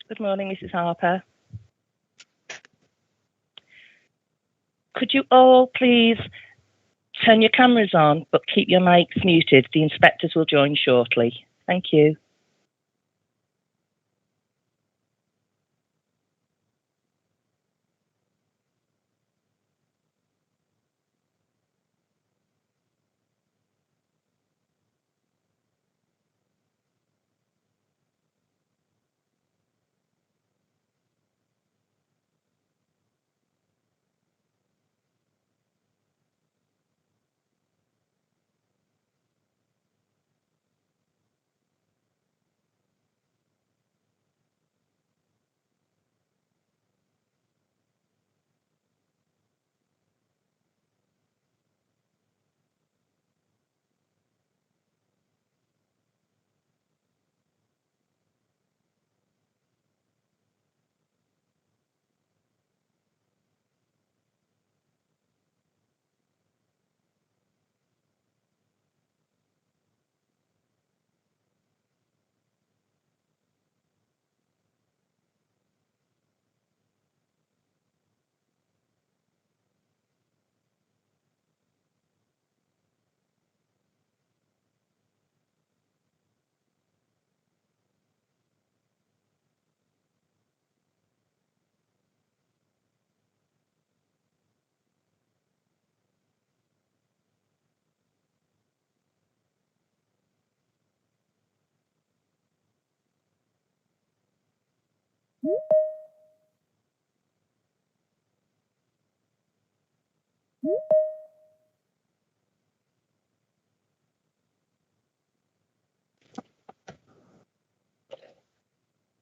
Good morning, Mrs. Harper. Could you all please turn your cameras on, but keep your mics muted? The inspectors will join shortly. Thank you.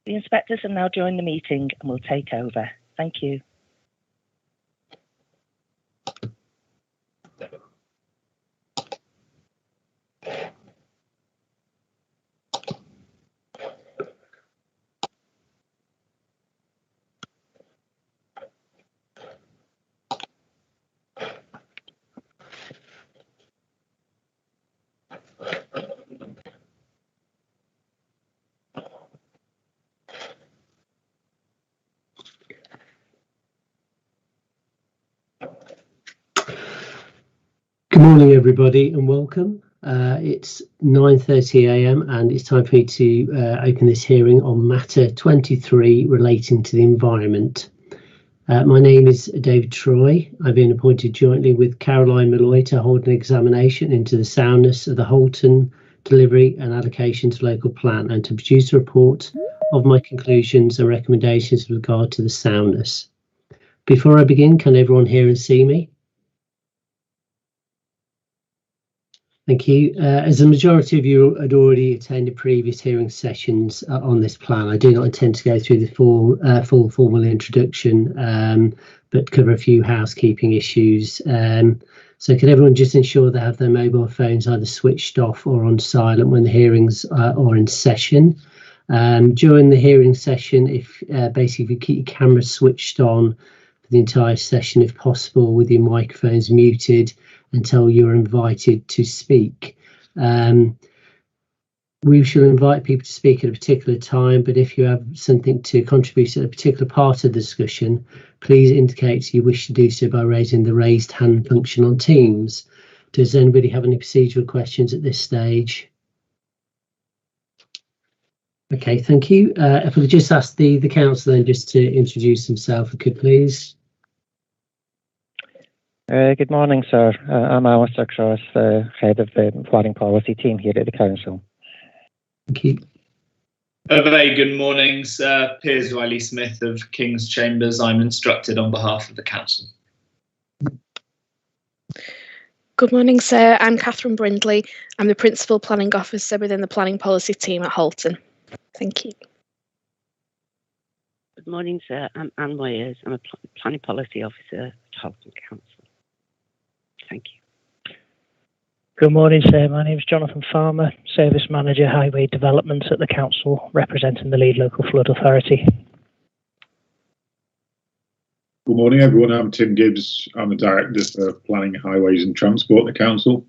The inspectors have now joined the meeting and will take over. Thank you. Good morning, everybody, and welcome. It's 9:30 a.m. and it's time for me to open this hearing on matter 23 relating to the environment. My name is David Troy. I've been appointed jointly with Caroline Malloy to hold an examination into the soundness of the Halton delivery and allocation to local plan and to produce a report of my conclusions and recommendations with regard to the soundness. Before I begin, can everyone hear and see me? Thank you. As the majority of you had already attended previous hearing sessions on this plan, I do not intend to go through the full formal introduction, but cover a few housekeeping issues. So could everyone just ensure they have their mobile phones either switched off or on silent when the hearings are in session? During the hearing session, if basically keep your cameras switched on for the entire session, if possible, with your microphones muted until you're invited to speak. We shall invite people to speak at a particular time, but if you have something to contribute at a particular part of the discussion, please indicate you wish to do so by raising the raised hand function on Teams. Does anybody have any procedural questions at this stage? Okay, thank you. If we could just ask the council then just to introduce himself, if you could please. Good morning, sir. I'm Alistair Cross, head of the planning policy team here at the council. Thank you. A very good morning, sir. Piers Riley-Smith of King's Chambers. I'm instructed on behalf of the council. Good morning, sir. I'm Catherine Brindley. I'm the Principal Planning Officer within the Planning Policy team at Halton. Thank you. Good morning, sir. I'm Anne Weyers. I'm a Planning Policy Officer at Halton Council. Thank you. Good morning, sir. My name is Jonathan Farmer, Service Manager Highway Development at the Council, representing the Lead Local Flood Authority. Good morning, everyone. I'm Tim Gibbs. I'm the Director for Planning, Highways and Transport at the Council.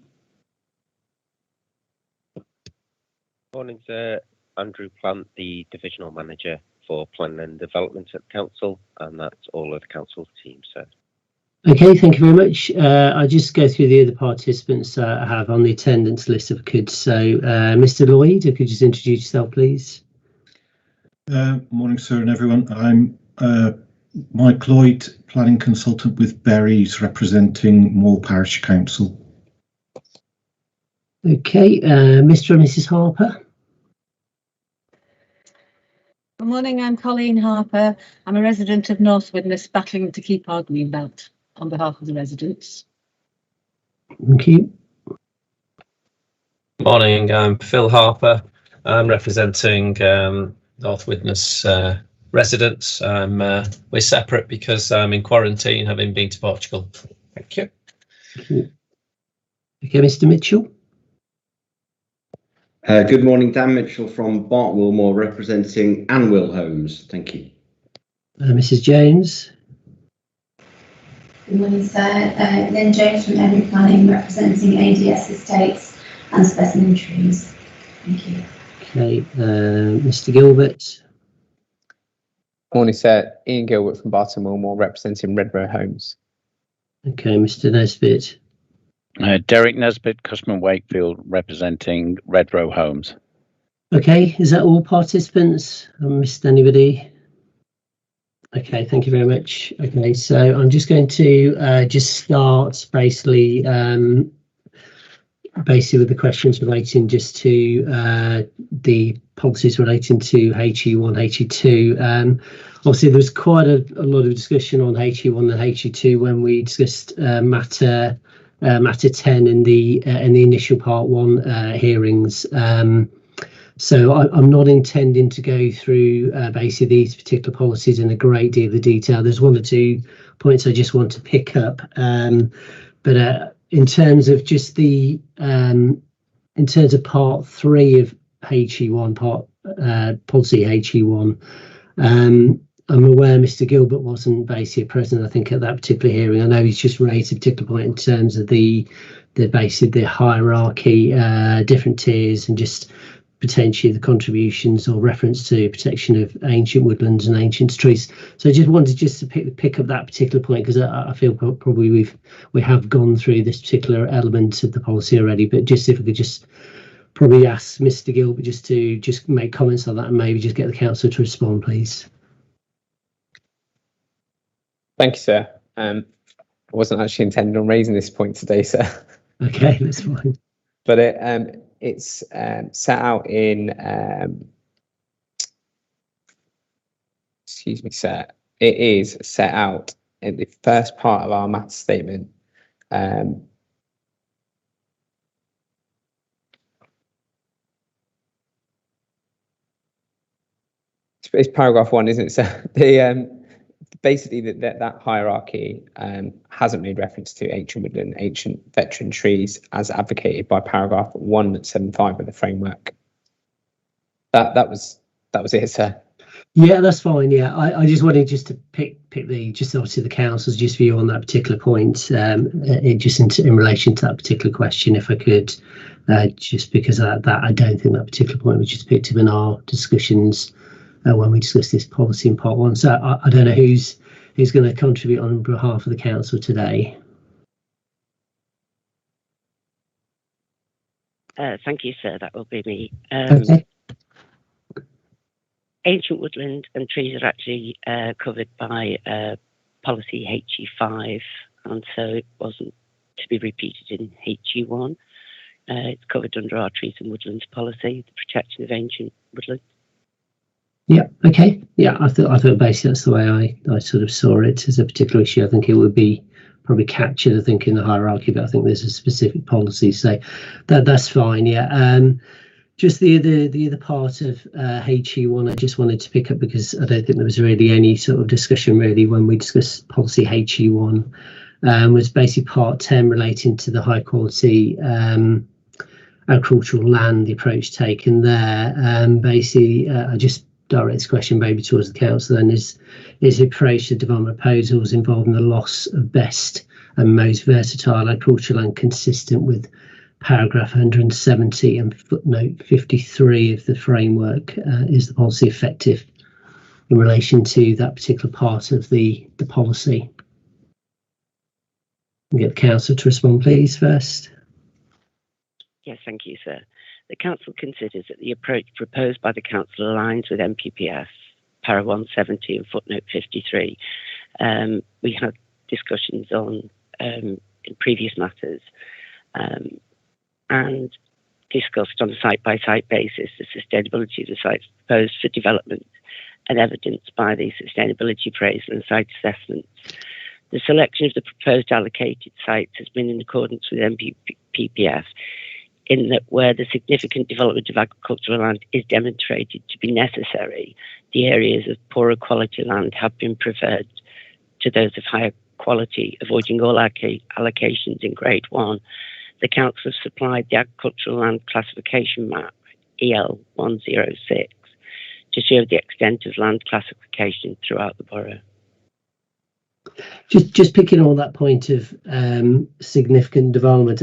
Morning, sir. Andrew Plant, the Divisional Manager for Planning and Development at the Council, and that's all of the Council team, sir. Okay, thank you very much. I'll just go through the other participants I have on the attendance list if I could. So, Mr. Lloyd, if you could just introduce yourself, please. Morning, sir, and everyone. I'm Mike Lloyd, Planning Consultant with Berries, representing Moore Parish Council. Okay, Mr. and Mrs. Harper. Good morning, I'm Colleen Harper. I'm a resident of North Widnes, battling to keep our green belt on behalf of the residents. Thank you. Morning, I'm Phil Harper. I'm representing North Widnes residents. We're separate because I'm in quarantine, having been to Portugal. Thank you. Okay, Mr. Mitchell. Good morning, Dan Mitchell from Bart Wilmore, representing Anwill Homes. Thank you. Mrs. James. Good morning, sir. Lynn James from Emery Planning, representing ADS Estates and Specimen Trees. Thank you. Okay, Mr. Gilbert. Morning, sir. Ian Gilbert from Barton Wilmore, representing Redrow Homes. Okay, Mr. Nesbitt. Derek Nesbitt, Cushman Wakefield, representing Redrow Homes. Okay, is that all participants? I missed anybody? Okay, thank you very much. Okay, so I'm just going to just start basically with the questions relating just to the policies relating to HE1, HE2. Obviously, there was quite a lot of discussion on HE1 and HE2 when we discussed matter 10 in the initial part 1 hearings. So I'm not intending to go through basically these particular policies in a great deal of detail. There's one or two points I just want to pick up, but in terms of just the in terms of part 3 of HE1, policy HE1, I'm aware Mr. Gilbert wasn't basically present, I think, at that particular hearing. I know he's just raised a particular point in terms of the basically the hierarchy, different tiers, and just potentially the contributions or reference to protection of ancient woodlands and ancient trees. So I just wanted to pick up that particular point, because I feel probably we have gone through this particular element of the policy already, but just if we could just probably ask Mr. Gilbert to make comments on that and maybe just get the council to respond, please. Thank you, sir. I wasn't actually intending on raising this point today, sir. Okay, that's fine. But it's set out in, excuse me, sir. It is set out in the first part of our matter statement. It's paragraph 1, isn't it, sir? Basically that hierarchy hasn't made reference to ancient woodland, ancient veteran trees as advocated by paragraph 175 of the framework. That was it, sir. Yeah, that's fine. Yeah, I just wanted to pick obviously the council's view on that particular point, just in relation to that particular question, if I could, just because that I don't think that particular point was just picked up in our discussions when we discussed this policy in part 1. So I don't know who's going to contribute on behalf of the council today. Thank you, sir. That will be me. Okay. Ancient woodland and trees are actually covered by policy HE5, and so it wasn't to be repeated in HE1. It's covered under our trees and woodlands policy, the protection of ancient woodland. Yeah. Okay. Yeah. I thought basically that's the way I sort of saw it as a particular issue. I think it would be probably captured, I think, in the hierarchy, but I think there's a specific policy, so that's fine. Yeah. Just the other part of HE1, I just wanted to pick up, because I don't think there was really any sort of discussion really when we discussed policy HE1. Was basically part 10 relating to the high quality agricultural land, the approach taken there. Basically, I just direct this question maybe towards the council then, is the approach to development proposals involving the loss of best and most versatile agricultural land consistent with paragraph 170 and footnote 53 of the framework? Is the policy effective in relation to that particular part of the policy? I'll get the council to respond, please, first. Yes, thank you, sir. The council considers that the approach proposed by the council aligns with NPPF, para 170 and footnote 53. We had discussions on in previous matters and discussed on a site-by-site basis the sustainability of the sites proposed for development and evidenced by the sustainability appraisal and site assessments. The selection of the proposed allocated sites has been in accordance with NPPF, in that where the significant development of agricultural land is demonstrated to be necessary, the areas of poorer quality land have been preferred to those of higher quality, avoiding all allocations in grade 1. The council has supplied the agricultural land classification map, EL106, to show the extent of land classification throughout the borough. Just picking on that point of significant development,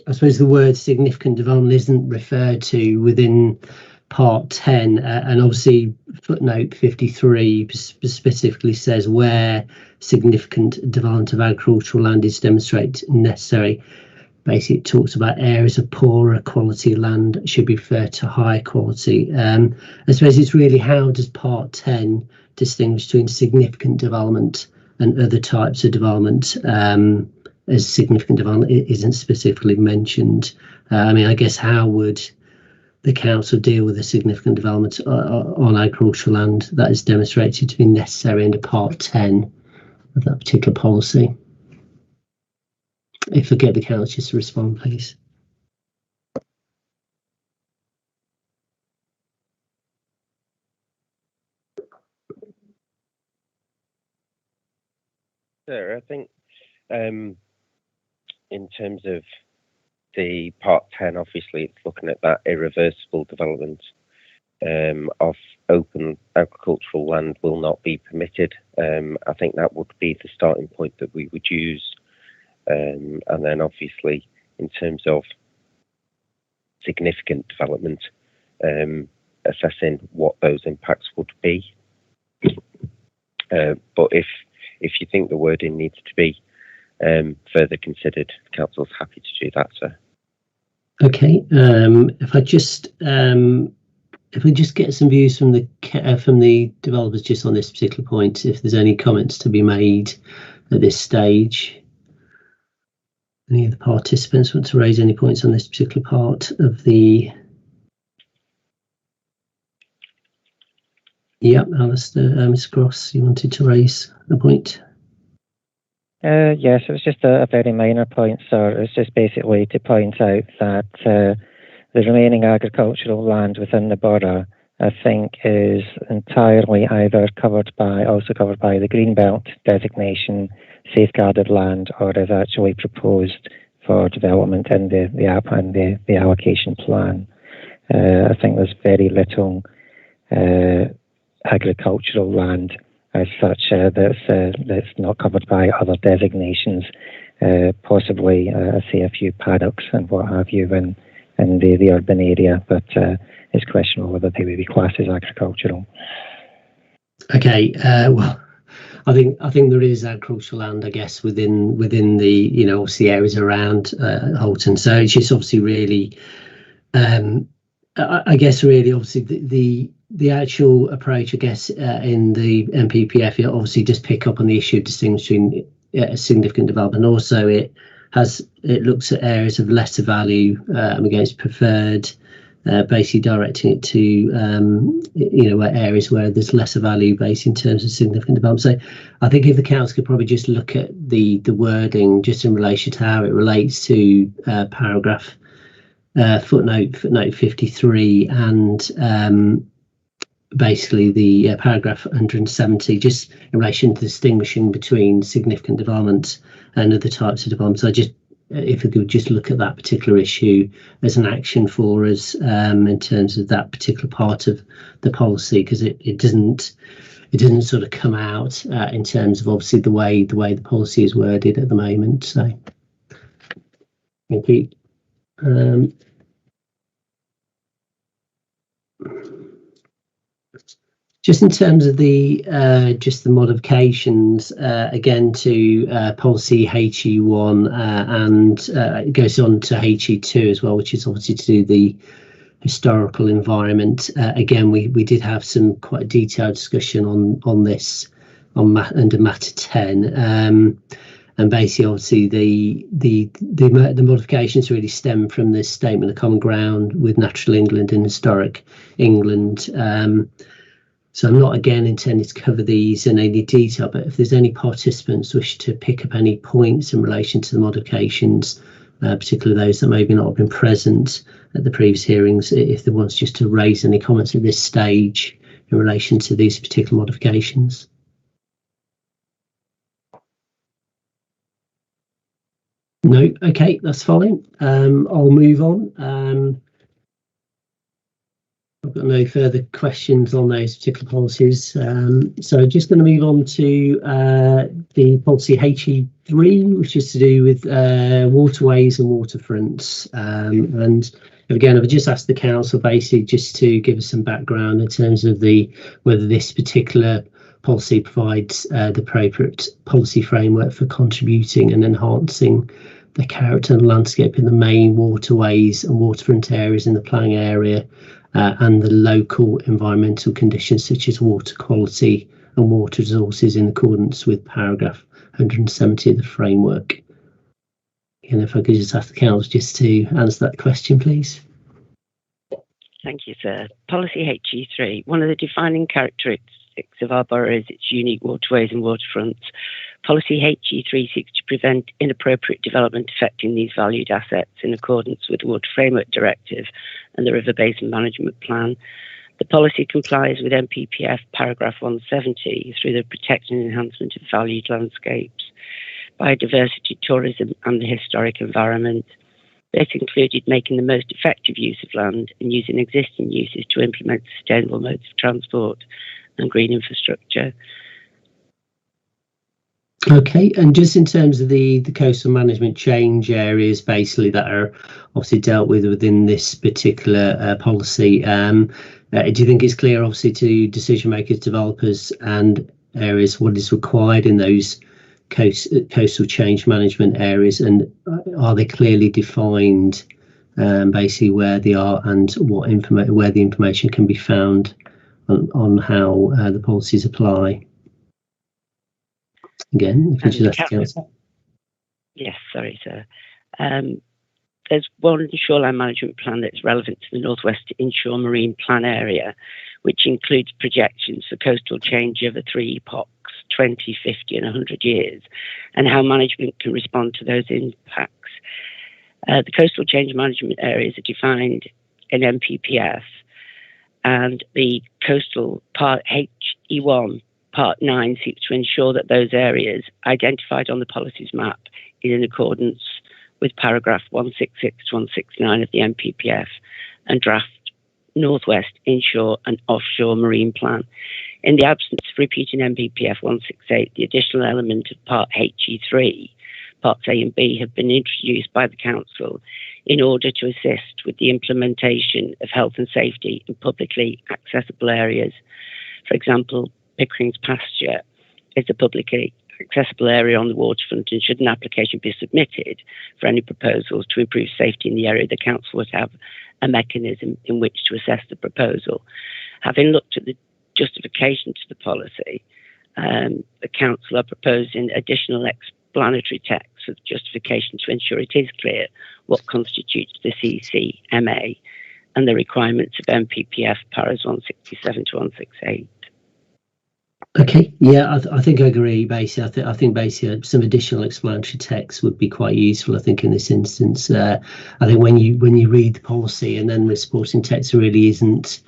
I suppose the word significant development isn't referred to within part 10, and obviously footnote 53 specifically says where significant development of agricultural land is demonstrated necessary. Basically, it talks about areas of poorer quality land should be referred to high quality. I suppose it's really, how does part 10 distinguish between significant development and other types of development, as significant development isn't specifically mentioned? I mean, I guess how would the council deal with a significant development on agricultural land that is demonstrated to be necessary under part 10 of that particular policy? If I get the council just to respond, please. Sure, I think in terms of the part 10, obviously it's looking at that irreversible development of open agricultural land will not be permitted. I think that would be the starting point that we would use. And then obviously in terms of significant development, assessing what those impacts would be. But if you think the wording needs to be further considered, the council's happy to do that, sir. Okay. If we just get some views from the developers just on this particular point, if there's any comments to be made at this stage. Any of the participants want to raise any points on this particular part of the... Yep, Alistair, Mr. Cross, you wanted to raise a point? Yes, it was just a very minor point, sir. It's just basically to point out that the remaining agricultural land within the borough, I think, is entirely either also covered by the Greenbelt designation, safeguarded land, or is actually proposed for development in the allocation plan. I think there's very little agricultural land as such that's not covered by other designations. Possibly, I see a few paddocks and what have you in the urban area, but it's questionable whether they would be classed as agricultural. Okay, well, I think there is agricultural land, I guess, within the obviously areas around Holton. So it's just obviously really, I guess, really obviously the actual approach, I guess, in the MPPF, it obviously does pick up on the issue of distinguishing significant development. Also, it looks at areas of lesser value against preferred, basically directing it to areas where there's lesser value based in terms of significant development. So I think if the council could probably just look at the wording just in relation to how it relates to paragraph footnote 53 and basically the paragraph 170, just in relation to distinguishing between significant development and other types of development. So if we could just look at that particular issue as an action for us in terms of that particular part of the policy, because it doesn't sort of come out in terms of obviously the way the policy is worded at the moment. So thank you. Just in terms of the modifications again to policy HE1 and it goes on to HE2 as well, which is obviously to do the historical environment. Again, we did have some quite detailed discussion on this under matter 10, and basically obviously the modifications really stem from this statement of common ground with natural England and historic England. So I'm not, again, intending to cover these in any detail, but if there's any participants wish to pick up any points in relation to the modifications, particularly those that maybe not have been present at the previous hearings, if there wants just to raise any comments at this stage in relation to these particular modifications. No, okay, that's fine. I'll move on. I've got no further questions on those particular policies. So just going to move on to the policy HE3, which is to do with waterways and waterfronts. And again, I've just asked the council basically just to give us some background in terms of whether this particular policy provides the appropriate policy framework for contributing and enhancing the character and landscape in the main waterways and waterfront areas in the planning area, and the local environmental conditions such as water quality and water resources in accordance with paragraph 170 of the framework. And if I could just ask the council just to answer that question, please. Thank you, sir. Policy HE3, one of the defining characteristics of our borough is its unique waterways and waterfronts. Policy HE3 seeks to prevent inappropriate development affecting these valued assets in accordance with the Water Framework Directive and the River Basin Management Plan. The policy complies with MPPF paragraph 170 through the protection and enhancement of valued landscapes, biodiversity, tourism and the historic environment. This included making the most effective use of land and using existing uses to implement sustainable modes of transport and green infrastructure. Okay, and just in terms of the coastal management change areas, basically that are obviously dealt with within this particular policy, do you think it's clear, obviously, to decision makers, developers, and areas what is required in those coastal change management areas, and are they clearly defined, basically where they are and what where the information can be found on how the policies apply? Again, if you just ask the council. Yes, sorry, sir. There's one shoreline management plan that's relevant to the North West Inshore Marine Plan area, which includes projections for coastal change over 3 epochs, 20, 50 and 100 years, and how management can respond to those impacts. The coastal change management areas are defined in MPPF, and the coastal part HE1 Part 9 seeks to ensure that those areas identified on the policies map is in accordance with paragraph 166 to 169 of the MPPF and draft Northwest Inshore and Offshore Marine Plan. In the absence of repeating MPPF 168, the additional element of Part HE3, Parts A and B, have been introduced by the Council in order to assist with the implementation of health and safety in publicly accessible areas. For example, Pickering's pasture is a publicly accessible area on the waterfront, and should an application be submitted for any proposals to improve safety in the area, the council would have a mechanism in which to assess the proposal. Having looked at the justification to the policy, the council are proposing additional explanatory text with justification to ensure it is clear what constitutes the CCMA and the requirements of MPPF paras 167 to 168. Okay, yeah, I think I agree. Basically, I think basically some additional explanatory text would be quite useful. I think in this instance, I think when you read the policy and then the supporting text, there really isn't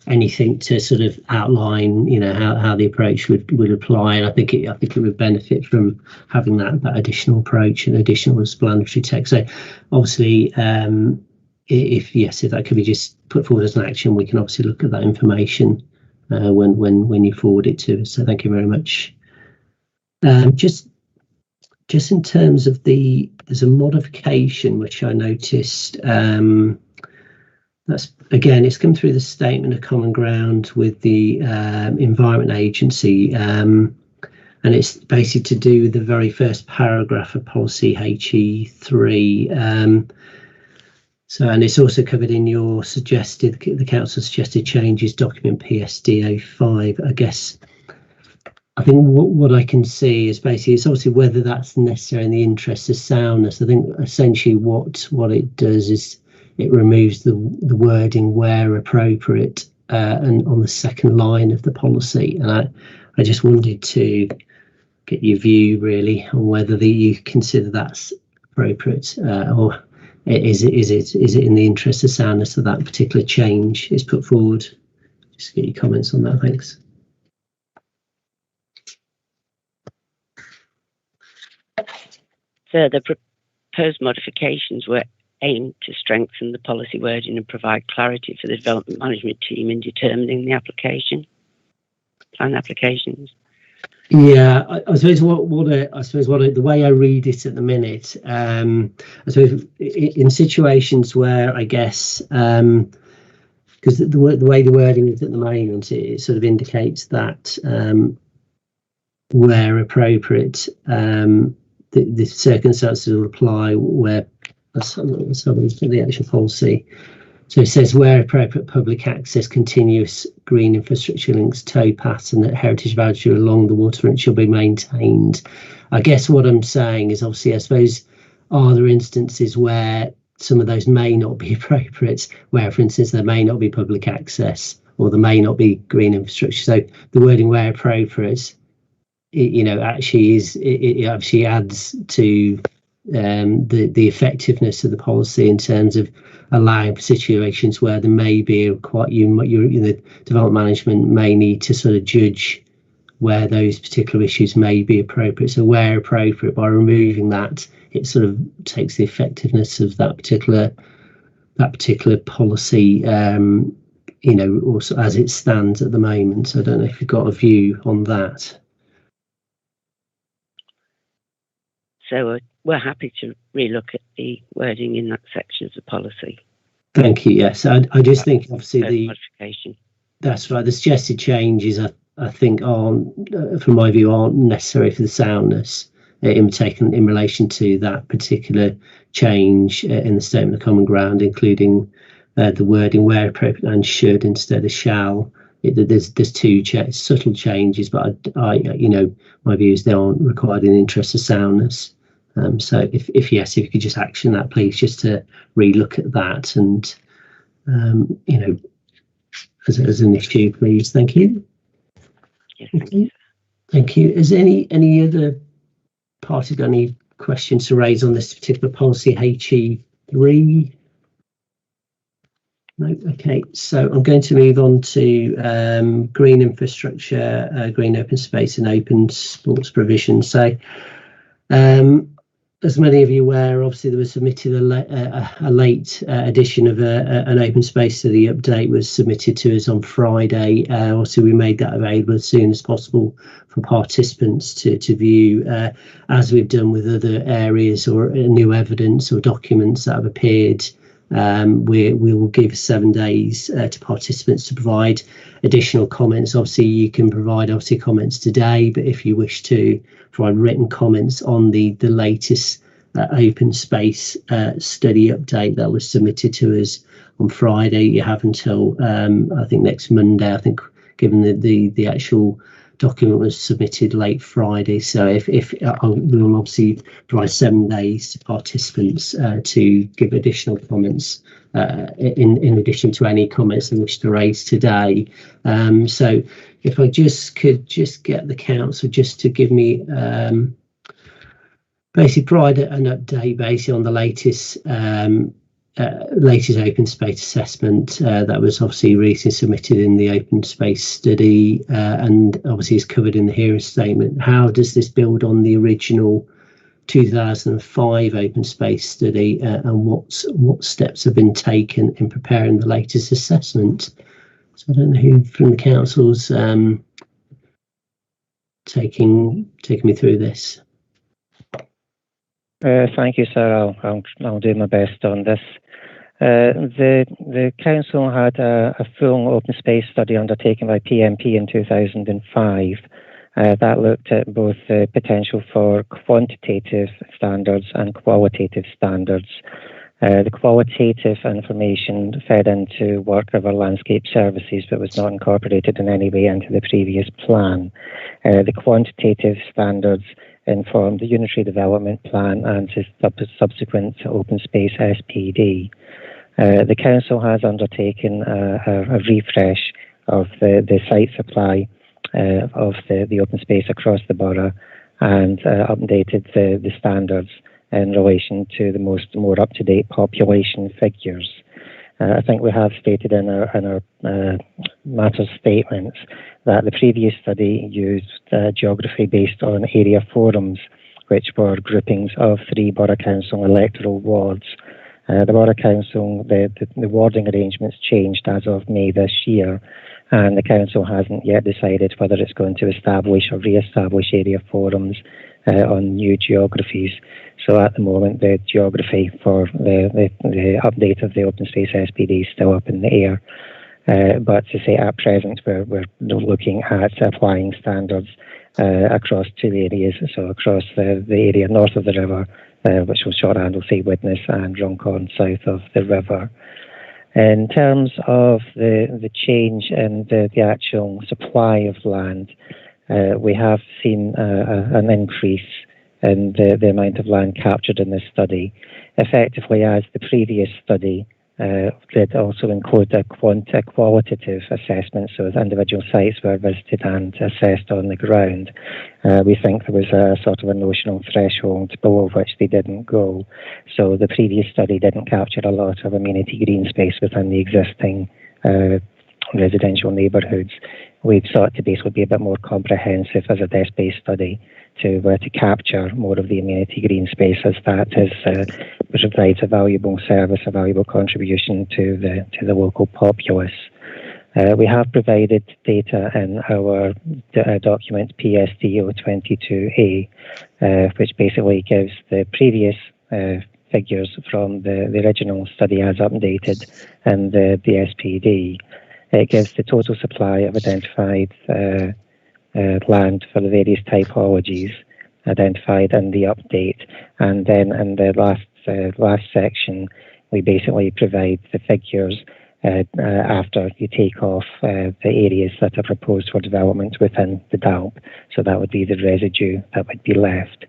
anything to sort of outline, you know, how the approach would apply. And I think it would benefit from having that additional approach and additional explanatory text. So obviously, if that could be just put forward as an action, we can obviously look at that information when you forward it to us. So thank you very much. Just in terms of there's a modification which I noticed. That's again, it's come through the statement of common ground with the Environment Agency, and it's basically to do with the very first paragraph of policy HE3. So, and it's also covered in your the council suggested changes document PSD05. I guess I think what I can see is basically it's obviously whether that's necessary in the interest of soundness. I think essentially what it does is it removes the wording where appropriate and on the second line of the policy. And I just wanted to get your view really on whether you consider that's appropriate or is it in the interest of soundness that that particular change is put forward? Just get your comments on that. Thanks. So the proposed modifications were aimed to strengthen the policy wording and provide clarity for the development management team in determining the plan applications. Yeah, I suppose the way I read it at the minute, I suppose in situations where I guess because the way the wording is at the moment, it sort of indicates that where appropriate, the circumstances will apply where. Let's have a look at the actual policy. So it says where appropriate, public access, continuous green infrastructure links, towpaths and heritage boundary along the waterfront shall be maintained. I guess what I'm saying is obviously, I suppose, are there instances where some of those may not be appropriate, where, for instance, there may not be public access or there may not be green infrastructure. So the wording where appropriate, it actually adds to the effectiveness of the policy in terms of allowing for situations where there may be the development management may need to sort of judge where those particular issues may be appropriate. So where appropriate, by removing that, it sort of takes the effectiveness of that particular policy, also as it stands at the moment. So I don't know if you've got a view on that. So we're happy to relook at the wording in that section of the policy. Thank you. Yes, I just think obviously the modification. That's right. The suggested changes, I think, aren't, from my view, aren't necessary for the soundness taken in relation to that particular change in the statement of common ground, including the wording where appropriate and should instead of shall. There's two subtle changes, but I my view is they aren't required in the interest of soundness. So if yes, if you could just action that, please, just to relook at that and as an issue, please. Thank you. Yes, thank you. Thank you. Is any other party got any questions to raise on this particular policy, HE3? No. Okay. So I'm going to move on to green infrastructure, green open space, and open sports provision. So, as many of you are aware, obviously there was submitted a late edition of an open space study update was submitted to us on Friday. Also, we made that available as soon as possible for participants to view, as we've done with other areas or new evidence or documents that have appeared. We will give 7 days to participants to provide additional comments. Obviously, you can provide comments today, but if you wish to provide written comments on the latest open space study update that was submitted to us on Friday, you have until I think next Monday. I think given the actual document was submitted late Friday, so if we will obviously provide 7 days to participants to give additional comments in addition to any comments they wish to raise today. So if I could get the council just to give me basically provide an update basically on the latest open space assessment that was obviously recently submitted in the open space study and obviously is covered in the hearing statement. How does this build on the original 2005 open space study and what steps have been taken in preparing the latest assessment? So I don't know who from the council's taking me through this. Thank you, sir. I'll do my best on this. The council had a full open space study undertaken by PMP in 2005. That looked at both the potential for quantitative standards and qualitative standards. The qualitative information fed into Work River Landscape Services but was not incorporated in any way into the previous plan. The quantitative standards informed the Unitary Development Plan and the subsequent Open Space SPD. The Council has undertaken a refresh of the site supply of the open space across the borough and updated the standards in relation to the more up-to-date population figures. I think we have stated in our matters statements that the previous study used geography based on area forums, which were groupings of 3 Borough Council electoral wards. The Borough Council, the warding arrangements changed as of May this year, and the Council hasn't yet decided whether it's going to establish or re-establish area forums on new geographies. So at the moment, the geography for the update of the Open Space SPD is still up in the air. But to say at present, we're looking at applying standards across 2 areas, so across the area north of the river, which was Short Anglesey, Widnes and Runcorn south of the river. In terms of the change in the actual supply of land, we have seen an increase in the amount of land captured in this study, effectively as the previous study did also include a qualitative assessment, so as individual sites were visited and assessed on the ground. We think there was a sort of a notional threshold below which they didn't go. So the previous study didn't capture a lot of amenity green space within the existing residential neighbourhoods. We've sought to basically be a bit more comprehensive as a desk-based study to capture more of the amenity green space, as that is provides a valuable service, a valuable contribution to the local populace. We have provided data in our document PSDO22A, which basically gives the previous figures from the original study as updated in the SPD. It gives the total supply of identified land for the various typologies identified in the update, and then in the last section we basically provide the figures after you take off the areas that are proposed for development within the DALP. So that would be the residue that would be left.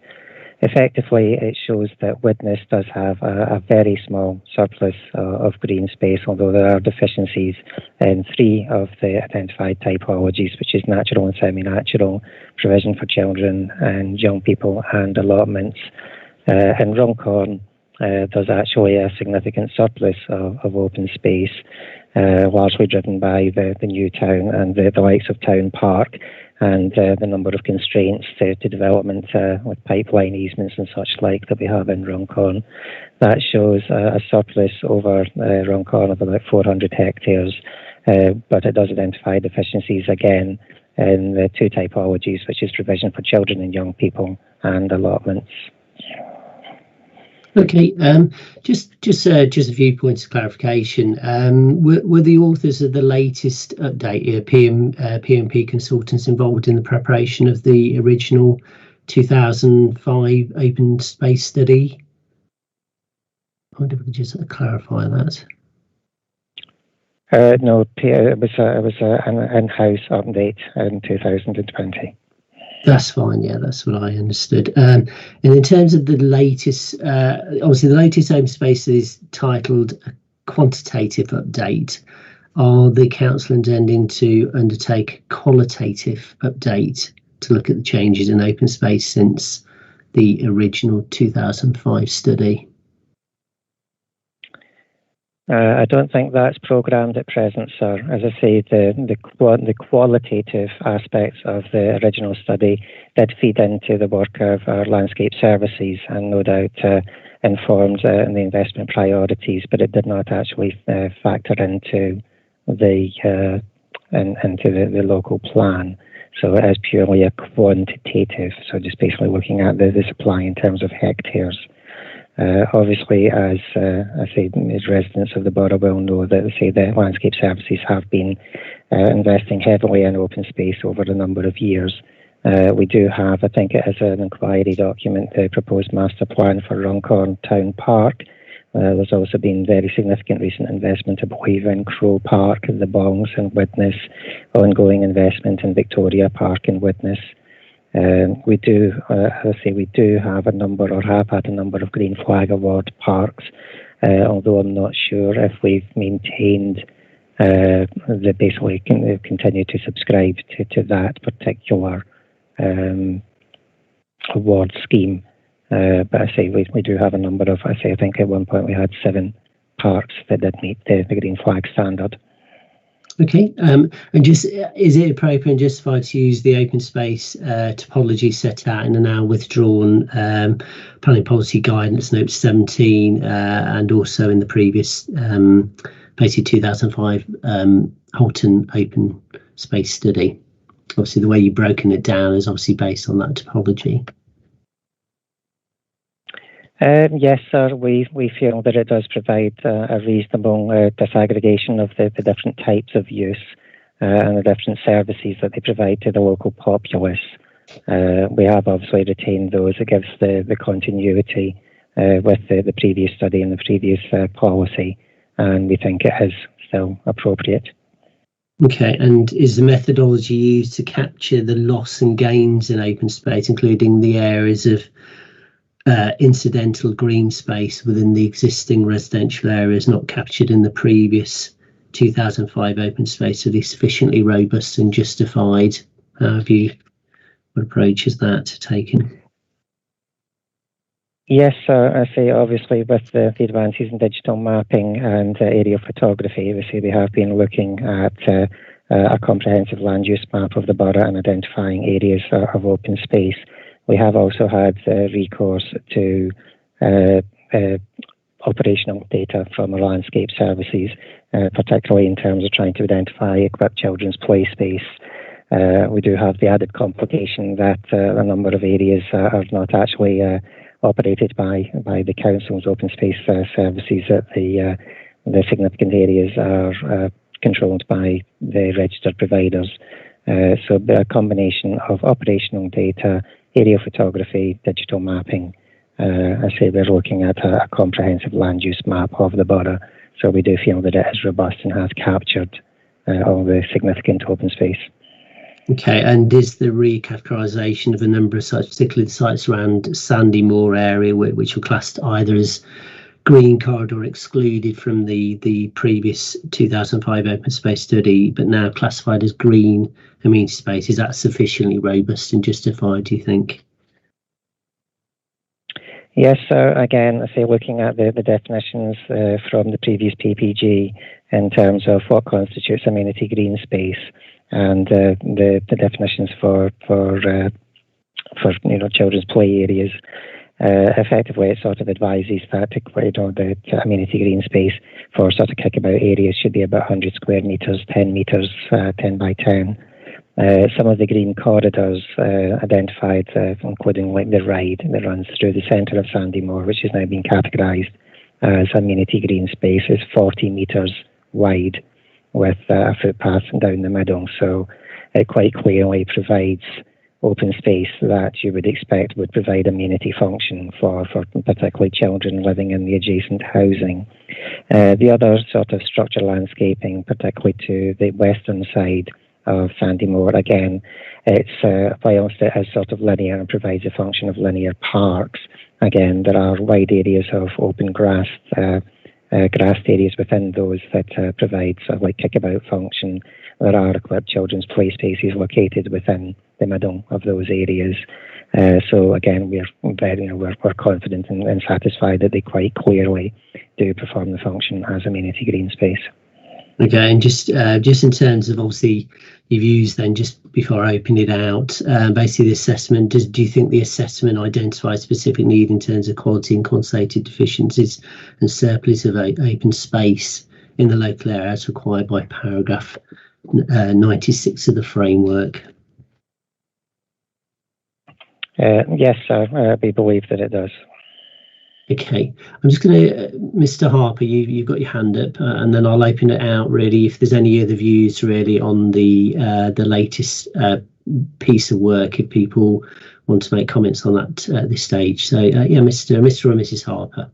Effectively, it shows that Widnes does have a very small surplus of green space, although there are deficiencies in 3 of the identified typologies, which is natural and semi-natural, provision for children and young people, and allotments. In Runcorn, there's actually a significant surplus of open space, largely driven by the new town and the likes of Town Park, and the number of constraints to development with pipeline easements and such like that we have in Runcorn. That shows a surplus over Runcorn of about 400 hectares, but it does identify deficiencies again in the 2 typologies, which is provision for children and young people and allotments. Okay, just a few points of clarification. Were the authors of the latest update, PMP consultants, involved in the preparation of the original 2005 open space study? I wonder if we could just clarify that. No, it was an in-house update in 2020. That's fine, yeah, that's what I understood. And in terms of the latest, obviously the latest open space is titled a quantitative update. Are the council intending to undertake a qualitative update to look at the changes in open space since the original 2005 study? I don't think that's programmed at present, sir. As I say, the qualitative aspects of the original study did feed into the work of our landscape services and no doubt informed the investment priorities, but it did not actually factor into the local plan. So it is purely a quantitative, so just basically looking at the supply in terms of hectares. Obviously, as I say, as residents of the borough will know that the landscape services have been investing heavily in open space over a number of years. We do have, I think it is an inquiry document, the proposed master plan for Runcorn Town Park. There's also been very significant recent investment, I believe, in Crow Park, the Bongs and Widnes, ongoing investment in Victoria Park and Widnes. We do have a number, or have had a number, of Green Flag Award parks, although I'm not sure if we've maintained basically continue to subscribe to that particular award scheme. But I say we do have a number of, I think at one point we had 7 parks that did meet the Green Flag standard. Okay, and just is it appropriate and justified to use the open space topology set out in the now withdrawn planning policy guidance note 17 and also in the previous basically 2005 Holton open space study? Obviously the way you've broken it down is obviously based on that topology. Yes, sir. We feel that it does provide a reasonable disaggregation of the different types of use and the different services that they provide to the local populace. We have obviously retained those. It gives the continuity with the previous study and the previous policy, and we think it is still appropriate. Okay, and is the methodology used to capture the loss and gains in open space, including the areas of incidental green space within the existing residential areas not captured in the previous 2005 open space? Are they sufficiently robust and justified? What approach is that taken? Yes, sir. I say obviously with the advances in digital mapping and aerial photography, we have been looking at a comprehensive land use map of the borough and identifying areas of open space. We have also had recourse to operational data from our landscape services, particularly in terms of trying to identify equipped children's play space. We do have the added complication that a number of areas are not actually operated by the council's open space services. That the significant areas are controlled by the registered providers. So the combination of operational data, aerial photography, digital mapping. I say we're looking at a comprehensive land use map of the borough. So we do feel that it is robust and has captured all the significant open space. Okay, and is the recategorisation of a number of sites, particularly the sites around Sandy Moor area, which were classed either as green corridor excluded from the previous 2005 open space study, but now classified as green amenity space, is that sufficiently robust and justified, do you think? Yes, so again, I say looking at the definitions from the previous PPG in terms of what constitutes amenity green space, and the definitions for children's play areas, effectively it sort of advises that the amenity green space for sort of kickabout areas should be about 100 square metres, 10 metres, 10 by 10. Some of the green corridors identified, including like the ride that runs through the centre of Sandy Moor, which has now been categorised as amenity green space, is 40 metres wide with a footpath down the middle. So it quite clearly provides open space that you would expect would provide amenity function for particularly children living in the adjacent housing. The other sort of structured landscaping, particularly to the western side of Sandy Moor, again, it's whilst it is sort of linear and provides a function of linear parks, again, there are wide areas of open grassed areas within those that provide sort of like kickabout function. There are equipped children's play spaces located within the middle of those areas. So again, we're confident and satisfied that they quite clearly do perform the function as amenity green space. Okay, and just in terms of obviously you've used then just before I open it out, basically the assessment, do you think the assessment identifies specific need in terms of quality and constated deficiencies and surplus of open space in the local area as required by paragraph 96 of the framework? Yes, sir, we believe that it does. Okay, I'm just going to, Mr. Harper, you've got your hand up, and then I'll open it out really if there's any other views really on the latest piece of work, if people want to make comments on that at this stage. So yeah, Mr. or Mrs. Harper.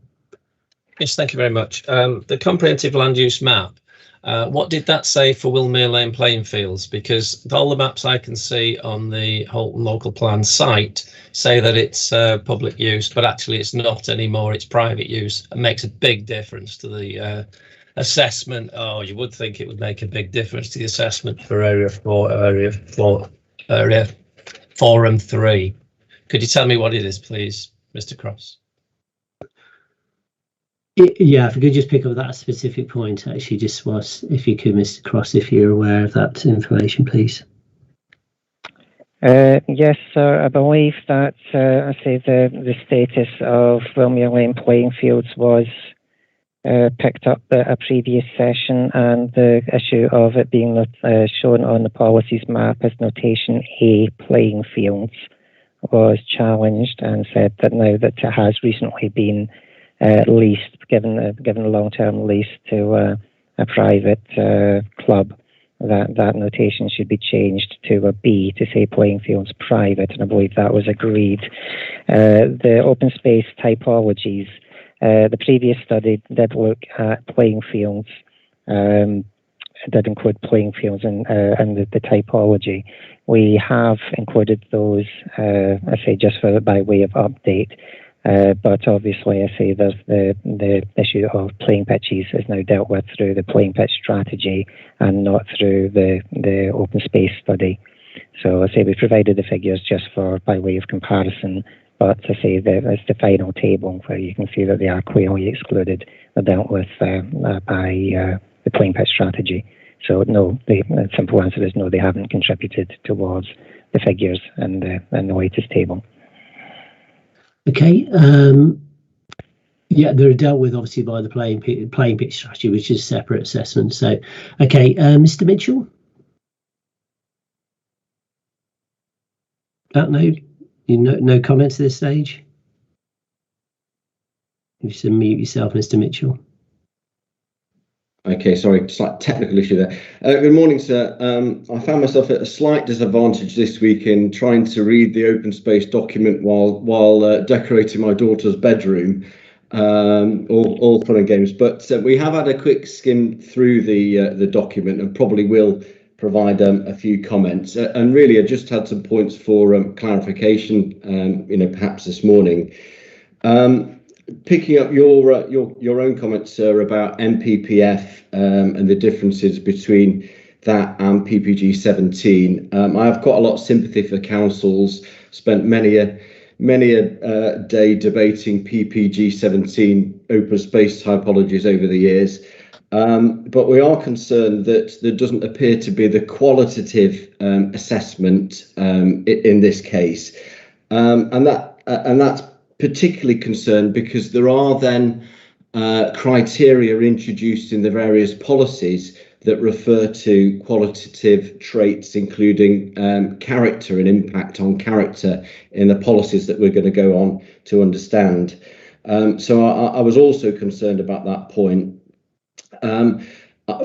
Yes, thank you very much. The comprehensive land use map, what did that say for Wilmere Lane playing fields? Because all the maps I can see on the Holton local plan site say that it's public use, but actually it's not anymore, it's private use. It makes a big difference to the assessment. Oh, you would think it would make a big difference to the assessment for area 4 and 3. Could you tell me what it is, please, Mr. Cross? Yeah, if we could just pick up that specific point, actually, just was, if you could, Mr. Cross, if you're aware of that information, please. Yes, sir. I believe that I say the status of Wilmere Lane playing fields was picked up at a previous session, and the issue of it being shown on the policies map as notation A playing fields was challenged, and said that now that it has recently been leased, given a long-term lease to a private club, that notation should be changed to a B to say playing fields private, and I believe that was agreed. The open space typologies, the previous study did look at playing fields, did include playing fields in the typology. We have included those, I say just by way of update. But obviously, I say there's the issue of playing pitches is now dealt with through the playing pitch strategy and not through the open space study. So I say we provided the figures just by way of comparison, but I say it's the final table where you can see that they are clearly excluded or dealt with by the playing pitch strategy. So no, the simple answer is no, they haven't contributed towards the figures in the latest table. Okay, Yeah, they're dealt with obviously by the playing pitch strategy, which is a separate assessment. So, okay, Mr. Mitchell. No comments at this stage. You should mute yourself, Mr. Mitchell. Okay, sorry, slight technical issue there. Good morning, sir. I found myself at a slight disadvantage this week in trying to read the open space document while decorating my daughter's bedroom. All fun and games, but we have had a quick skim through the document and probably will provide a few comments. And really, I just had some points for clarification. Perhaps this morning. Picking up your own comments, sir, about MPPF and the differences between that and PPG 17. I have quite a lot of sympathy for councils. Spent many a day debating PPG 17 open space typologies over the years. But we are concerned that there doesn't appear to be the qualitative assessment in this case, and that's particularly concerned because there are then criteria introduced in the various policies that refer to qualitative traits, including character and impact on character in the policies that we're going to go on to understand. So I was also concerned about that point.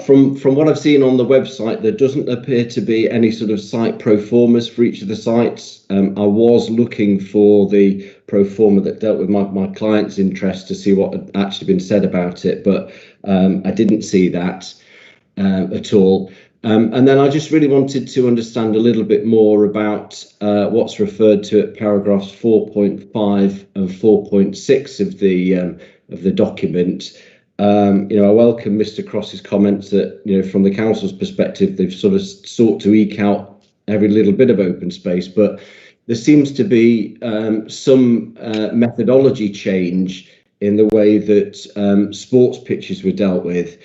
From what I've seen on the website, there doesn't appear to be any sort of site pro formas for each of the sites. I was looking for the pro forma that dealt with my client's interest to see what had actually been said about it, but I didn't see that at all. And then I just really wanted to understand a little bit more about what's referred to at paragraphs 4.5 and 4.6 of the document. I welcome Mr. Cross's comments that, from the council's perspective, they've sort of sought to eke out every little bit of open space, but there seems to be some methodology change in the way that sports pitches were dealt with,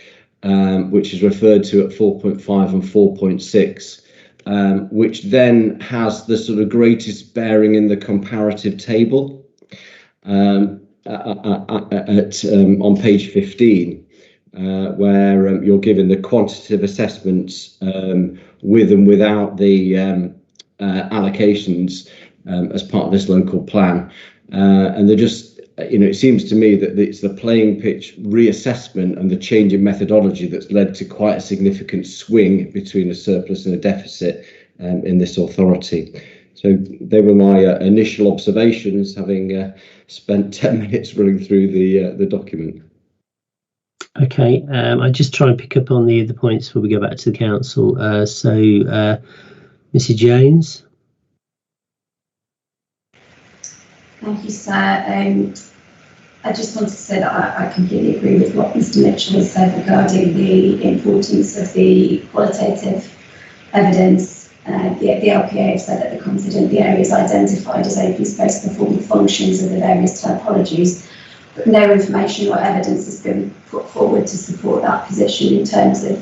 which is referred to at 4.5 and 4.6, which then has the sort of greatest bearing in the comparative table. On page 15, where you're given the quantitative assessments with and without the allocations as part of this local plan, and they're just, it seems to me that it's the playing pitch reassessment and the change in methodology that's led to quite a significant swing between a surplus and a deficit in this authority. So they were my initial observations, having spent 10 minutes running through the document. Okay, I just try and pick up on the other points before we go back to the council. Mrs. Jones. Thank you, sir. I just wanted to say that I completely agree with what Mr. Mitchell has said regarding the importance of the qualitative evidence. The LPA have said that they're confident the areas identified as open space perform the functions of the various typologies, but no information or evidence has been put forward to support that position in terms of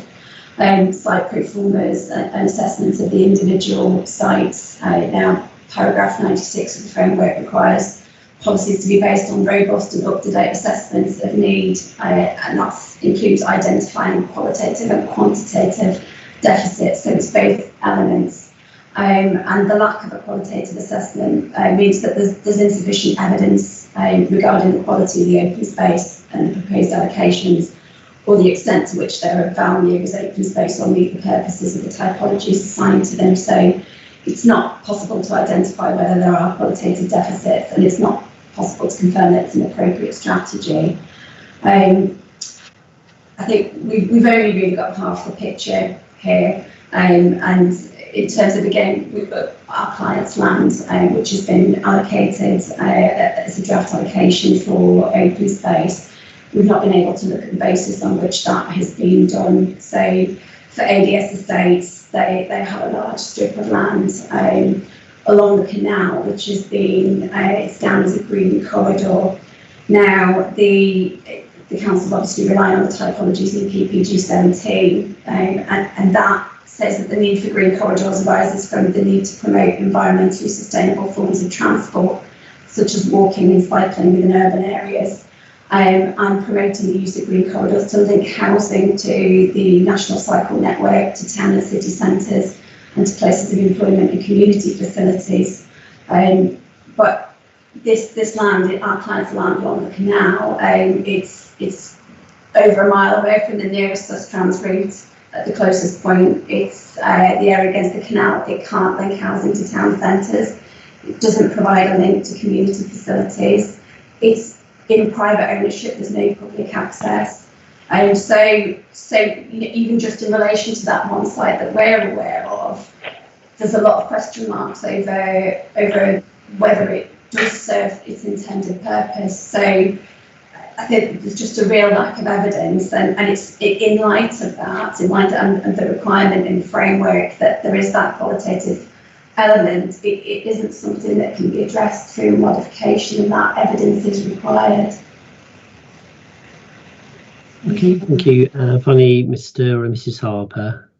site proformas and assessments of the individual sites. Now, paragraph 96 of the framework requires policies to be based on robust and up-to-date assessments of need, and that includes identifying qualitative and quantitative deficits, so it's both elements. And the lack of a qualitative assessment means that there's insufficient evidence regarding the quality of the open space and the proposed allocations, or the extent to which they're of value as open space or meet the purposes of the typologies assigned to them. So it's not possible to identify whether there are qualitative deficits, and it's not possible to confirm that it's an appropriate strategy. I think we've only really got half the picture here, and in terms of, again, we've got our client's land, which has been allocated as a draft allocation for open space. We've not been able to look at the basis on which that has been done. So for ADS estates, they have a large strip of land along the canal, which has been, it's down as a green corridor. Now, the council obviously rely on the typologies in PPG 17, and that says that the need for green corridors arises from the need to promote environmentally sustainable forms of transport, such as walking and cycling within urban areas. and promoting the use of green corridors to link housing to the national cycle network, to town and city centres, and to places of employment and community facilities. But this land, our client's land along the canal, it's over a mile away from the nearest Sustrans route. At the closest point, it's the area against the canal. It can't link housing to town centres. It doesn't provide a link to community facilities. It's in private ownership. There's no public access. So even just in relation to that one site that we're aware of, there's a lot of question marks over whether it does serve its intended purpose. So I think there's just a real lack of evidence, and it's in light of that, in light of the requirement in the framework that there is that qualitative element, it isn't something that can be addressed through modification, and that evidence is required. Okay, thank you. Finally, Mr. or Mrs. Harper.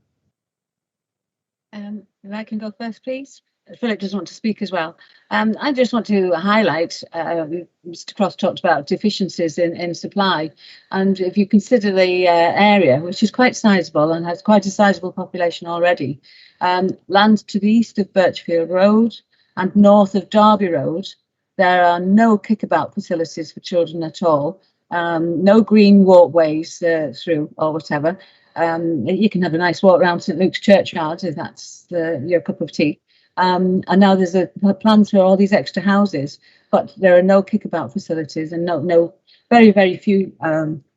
If I can go first, please. Philip does want to speak as well. I just want to highlight, Mr. Cross talked about deficiencies in supply, and if you consider the area, which is quite sizable and has quite a sizable population already, land to the east of Birchfield Road and north of Derby Road, there are no kickabout facilities for children at all, no green walkways through or whatever. You can have a nice walk around St Luke's Churchyard if that's your cup of tea. And now there's a plan for all these extra houses, but there are no kickabout facilities and no very, very few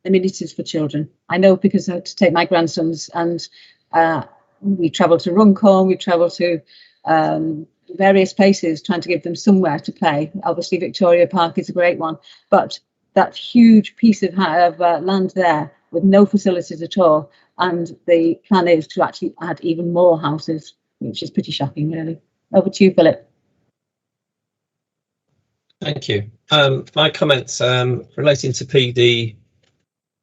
amenities for children. I know because I had to take my grandsons, and we travel to Runcorn, we travel to various places trying to give them somewhere to play. Obviously Victoria Park is a great one, but that huge piece of land there with no facilities at all, and the plan is to actually add even more houses, which is pretty shocking, really. Over to you, Philip. Thank you. My comments relating to PSD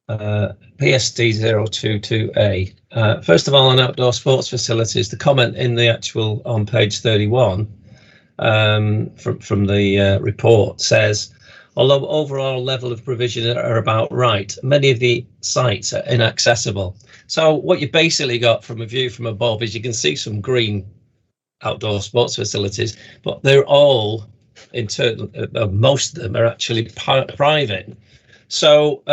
022A. First of all, on outdoor sports facilities, the comment in the actual on page 31 from the report says, although overall level of provision are about right, many of the sites are inaccessible. So what you basically got from a view from above is you can see some green outdoor sports facilities, but they're all internal. Most of them are actually private. So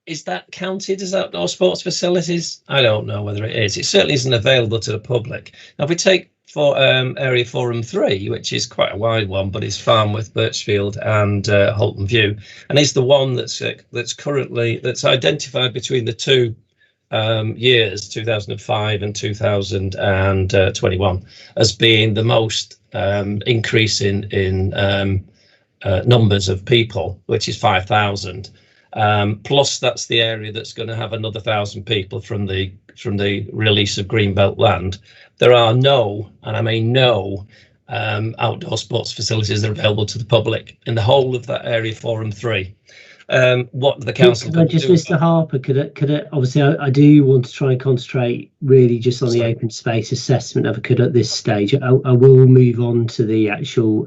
is that counted as outdoor sports facilities? I don't know whether it is. It certainly isn't available to the public. Now, if we take for area Forum 3, which is quite a wide one, but it's Farnworth, Birchfield and Holton View, and is the one that's identified between the two years 2005 and 2021 as being the most increase in numbers of people, which is 5,000. Plus that's the area that's going to have another 1,000 people from the release of Greenbelt land. There are no, and I mean no, outdoor sports facilities that are available to the public in the whole of that area Forum 3. What the council could I just, Mr. Harper, could I obviously I do want to try and concentrate really just on the open space assessment of it at this stage. I will move on to the actual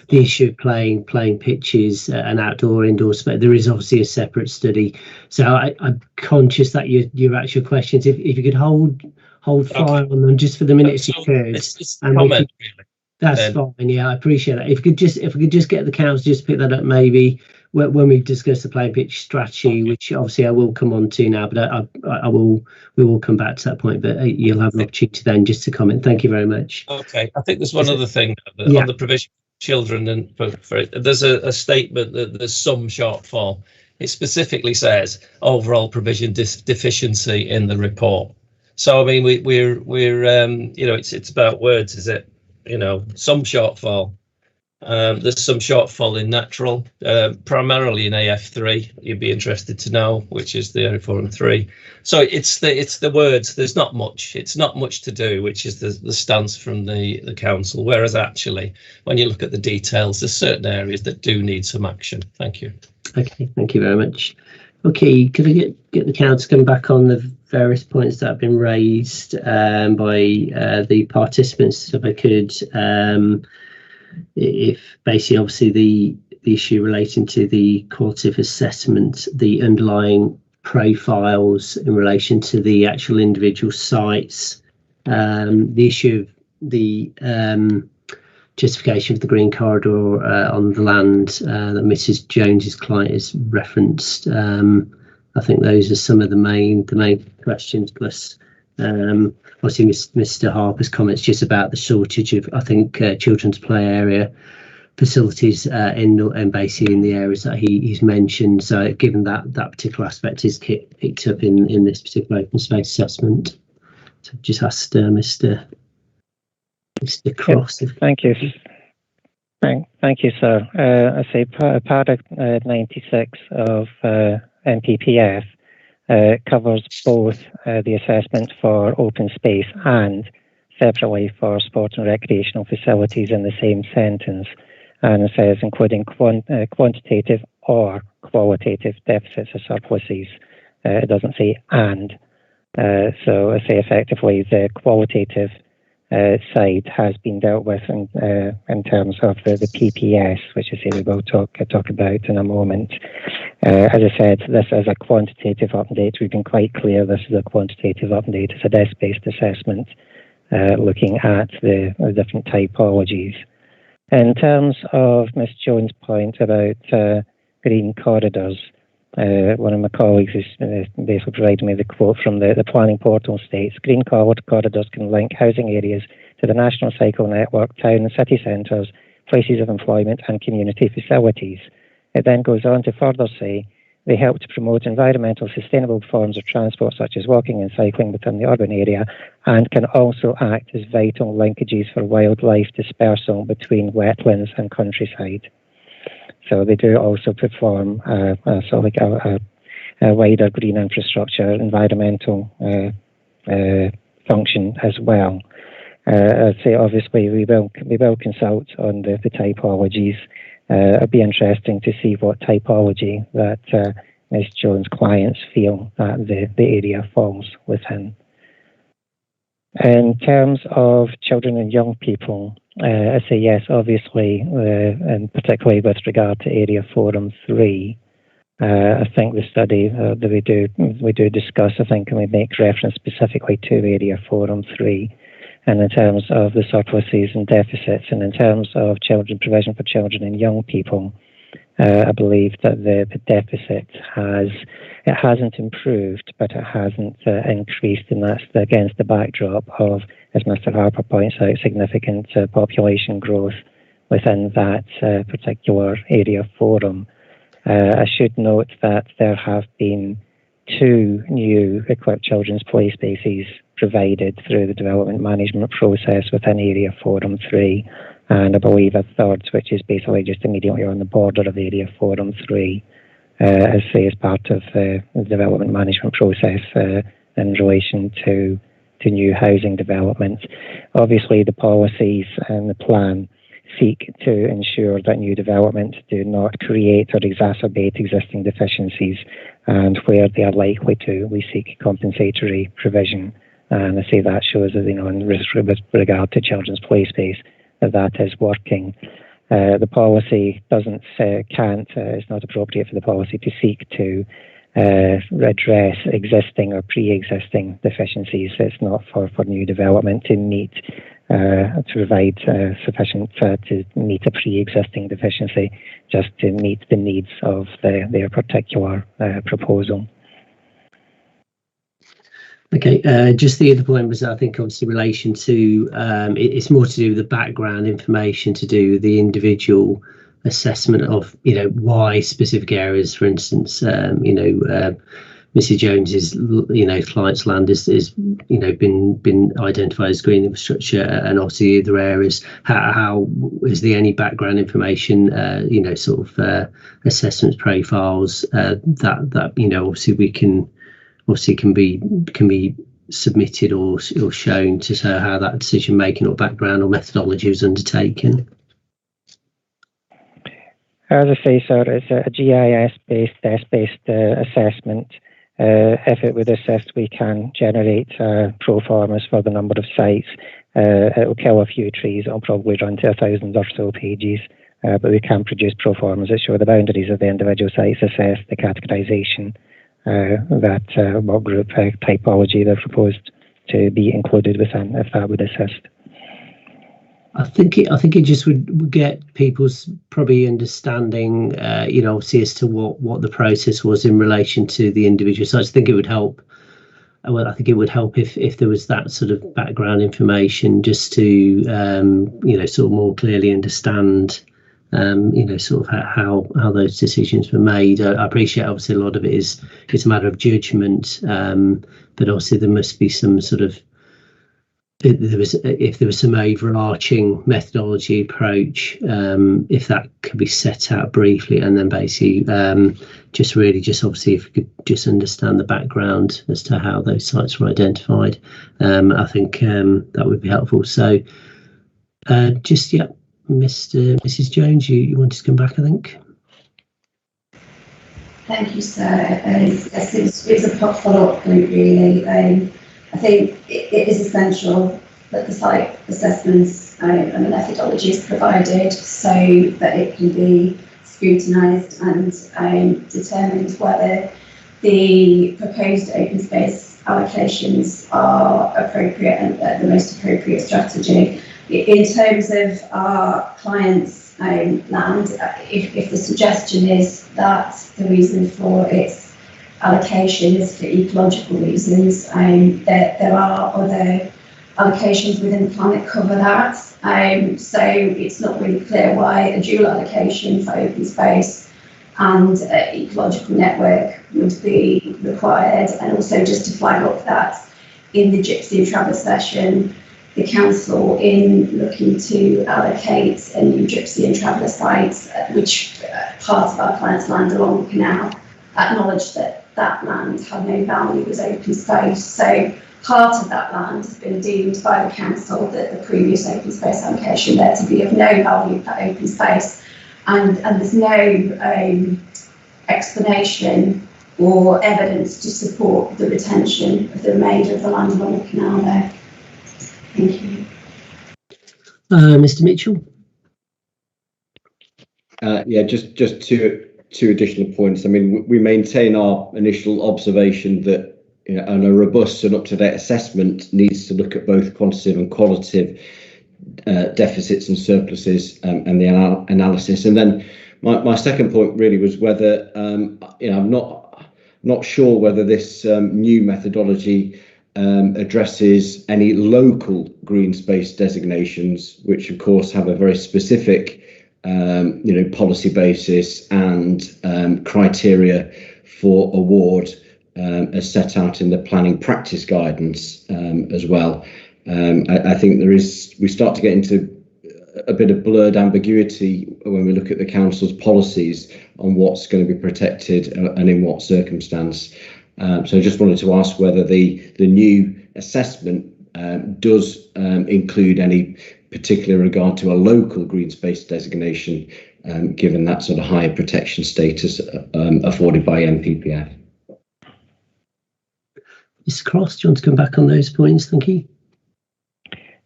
the issue of playing pitches and indoor space. There is obviously a separate study, so I'm conscious that your actual questions, if you could hold fire on them just for the minute if you could. That's fine. Yeah, I appreciate that. If we could just get the council just pick that up maybe when we discuss the playing pitch strategy, which obviously I will come on to now, but we will come back to that point. But you'll have an opportunity then just to comment. Thank you very much. Okay, I think there's one other thing on the provision of children, and there's a statement that there's some shortfall. It specifically says overall provision deficiency in the report. So I mean we're it's about words, is it? Some shortfall. There's some shortfall in natural, primarily in AF3. You'd be interested to know, which is the area Forum 3. So it's the words. There's not much. It's not much to do, which is the stance from the council. Whereas actually, when you look at the details, there's certain areas that do need some action. Thank you. Okay, thank you very much. Okay, could I get the council to come back on the various points that have been raised by the participants, if I could? If basically, obviously, the issue relating to the qualitative assessment, the underlying profiles in relation to the actual individual sites, the issue of the justification of the green corridor on the land that Mrs. Jones's client has referenced. I think those are some of the main questions. Plus, obviously, Mr. Harper's comments just about the shortage of, I think, children's play area facilities in basically in the areas that he's mentioned. So, given that particular aspect is picked up in this particular open space assessment, so I've just asked Mr. Cross. Thank you. Thank you, sir. I say paragraph 96 of NPPF covers both the assessment for open space and separately for sport and recreational facilities in the same sentence, and it says including quantitative or qualitative deficits or surpluses. It doesn't say and. So I say effectively the qualitative side has been dealt with in terms of the PPS, which I say we will talk about in a moment. As I said, this is a quantitative update. We've been quite clear this is a quantitative update. It's a desk-based assessment looking at the different typologies. In terms of Ms. Jones' point about green corridors, one of my colleagues is basically providing me the quote from the planning portal states, green corridors can link housing areas to the national cycle network, town and city centres, places of employment and community facilities. It then goes on to further say, they help to promote environmental sustainable forms of transport such as walking and cycling within the urban area, and can also act as vital linkages for wildlife dispersal between wetlands and countryside. So they do also perform sort of like a wider green infrastructure environmental function as well. I'd say obviously we will consult on the typologies. It'd be interesting to see what typology that Ms. Jones' clients feel that the area falls within. In terms of children and young people, I say yes, obviously, and particularly with regard to Area Forum 3, I think the study that we do discuss, I think, and we make reference specifically to Area Forum 3, and in terms of the surpluses and deficits, and in terms of provision for children and young people, I believe that the deficit hasn't improved, but it hasn't increased, and that's against the backdrop of, as Mr. Harper points out, significant population growth within that particular area forum. I should note that there have been 2 new equipped children's play spaces provided through the development management process within Area Forum 3, and I believe a third, which is basically just immediately on the border of Area Forum 3, as part of the development management process in relation to new housing developments. Obviously, the policies and the plan seek to ensure that new developments do not create or exacerbate existing deficiencies, and where they are likely to, we seek compensatory provision. And I say that shows that, with regard to children's play space, that is working. The policy it's not appropriate for the policy to seek to address existing or pre-existing deficiencies. It's not for new development to meet, to provide sufficient to meet a pre-existing deficiency, just to meet the needs of their particular proposal. Okay, just the other point was, I think, obviously relation to it's more to do with the background information, to do with the individual assessment of why specific areas, for instance, Mrs. Jones's client's land is been identified as green infrastructure, and obviously other areas. How is there any background information, assessment profiles that obviously we can. Obviously, can be submitted or shown to show how that decision making or background or methodology was undertaken. As I say, sir, it's a GIS-based, desk-based assessment. If it would assist, we can generate pro formas for the number of sites. It will kill a few trees. It'll probably run to 1,000 or so pages but we can produce pro formas that show the boundaries of the individual sites, assess the categorisation, what group typology they're proposed to be included within, if that would assist. I think it just would get people's probably understanding, obviously as to what the process was in relation to the individual sites. I think it would help. Well, I think it would help if there was that sort of background information, just to sort of more clearly understand sort of how those decisions were made. I appreciate obviously a lot of it is a matter of judgment, but obviously there must be some sort of, if there was some overarching methodology approach, if that could be set out briefly, and then basically just obviously if you could just understand the background as to how those sites were identified, I think that would be helpful. So Mrs. Jones, you wanted to come back, I think. Thank you, sir. It's a follow-up point, really. I think it is essential that the site assessments and the methodology is provided so that it can be scrutinised and determined whether the proposed open space allocations are appropriate and the most appropriate strategy. In terms of our clients' land, if the suggestion is that the reason for its allocation is for ecological reasons, there are other allocations within the plan that cover that. So it's not really clear why a dual allocation for open space and ecological network would be required. And also just to flag up that in the Gypsy and Traveller session, the council, in looking to allocate a new Gypsy and Traveller site, which part of our client's land along the canal, acknowledged that land had no value as open space. So part of that land has been deemed by the council, that the previous open space allocation there to be of no value for open space, and there's no explanation or evidence to support the retention of the remainder of the land along the canal there. Thank you. Mr. Mitchell. Just two additional points. I mean, we maintain our initial observation that and a robust and up-to-date assessment needs to look at both quantitative and qualitative deficits and surpluses and the analysis. And then my second point really was whether I'm not sure whether this new methodology addresses any local green space designations, which of course have a very specific policy basis and criteria for award as set out in the planning practice guidance as well. I think we start to get into a bit of blurred ambiguity when we look at the council's policies on what's going to be protected and in what circumstance. So I just wanted to ask whether the new assessment does include any particular regard to a local green space designation, given that sort of higher protection status afforded by NPPF. Mr. Cross, do you want to come back on those points? Thank you.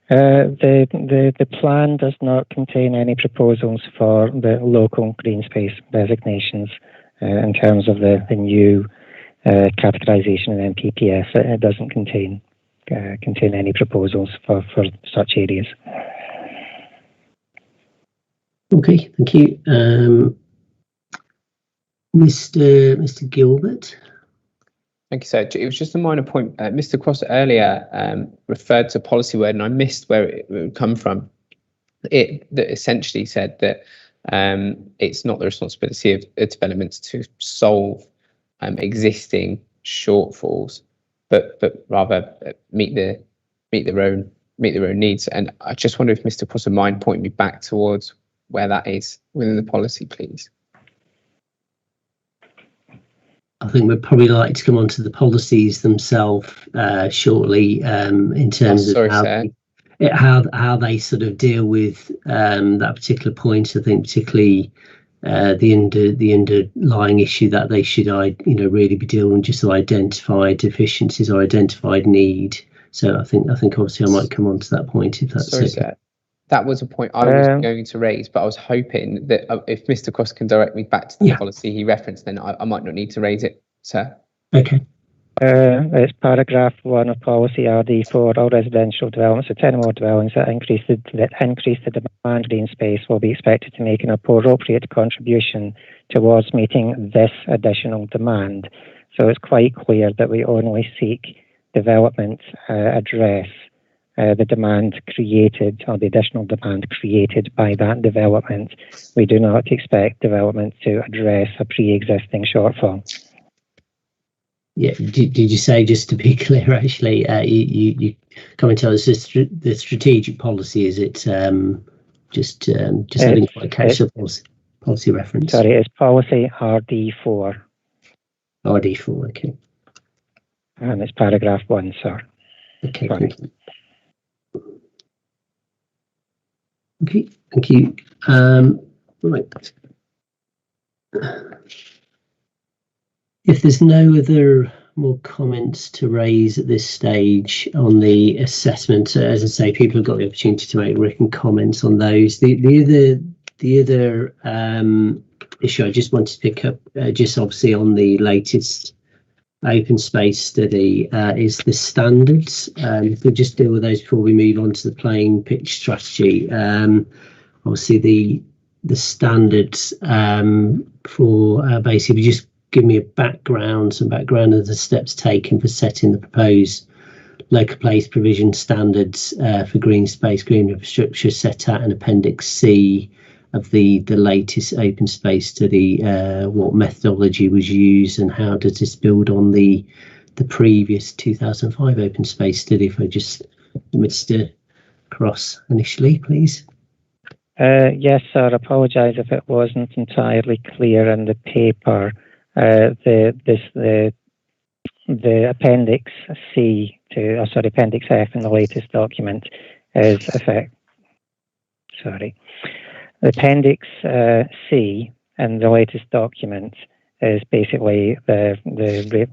The plan does not contain any proposals for the local green space designations in terms of the new categorisation in NPPF. It doesn't contain any proposals for such areas. Okay, thank you. Mr. Gilbert. Thank you, sir. It was just a minor point. Mr. Cross earlier referred to policy word, and I missed where it would come from. It that essentially said that it's not the responsibility of developments to solve existing shortfalls, but rather meet their own needs. And I just wonder if Mr. Cross would mind pointing me back towards where that is within the policy, please. I think we'd probably like to come on to the policies themselves shortly in terms of how they sort of deal with that particular point. I think particularly the underlying issue that they should really be dealing with, just to identify deficiencies or identified need. So I think obviously I might come on to that point if that's sorry, okay. Sir. That was a point I was going to raise, but I was hoping that if Mr. Cross can direct me back to the policy he referenced, then I might not need to raise it, sir. Okay. It's paragraph 1 of policy RD4. All residential developments of 10 or more dwellings that increase the demand green space will be expected to make an appropriate contribution towards meeting this additional demand. So it's quite clear that we only seek development address the demand created, or the additional demand created by that development. We do not expect development to address a pre-existing shortfall. Yeah, did you say, just to be clear, actually, you comment on this, the strategic policy, is it just I didn't quite catch the policy reference? Sorry, it's policy RD4. RD4, okay. And it's paragraph 1, sir. Okay, thank you. Okay, thank you. Right. If there's no other more comments to raise at this stage on the assessment, as I say, people have got the opportunity to make written comments on those. The other issue I just wanted to pick up, just obviously on the latest open space study, is the standards. If we just deal with those before we move on to the playing pitch strategy. Obviously the standards for basically just give me some background of the steps taken for setting the proposed local place provision standards for green space, green infrastructure set out in Appendix C of the latest open space study. What methodology was used and how does this build on the previous 2005 open space study? If I just, Mr. Cross, initially, please. Yes, sir. I apologise if it wasn't entirely clear in the paper. The Appendix C to, Appendix F in the latest document is the Appendix C in the latest document is basically the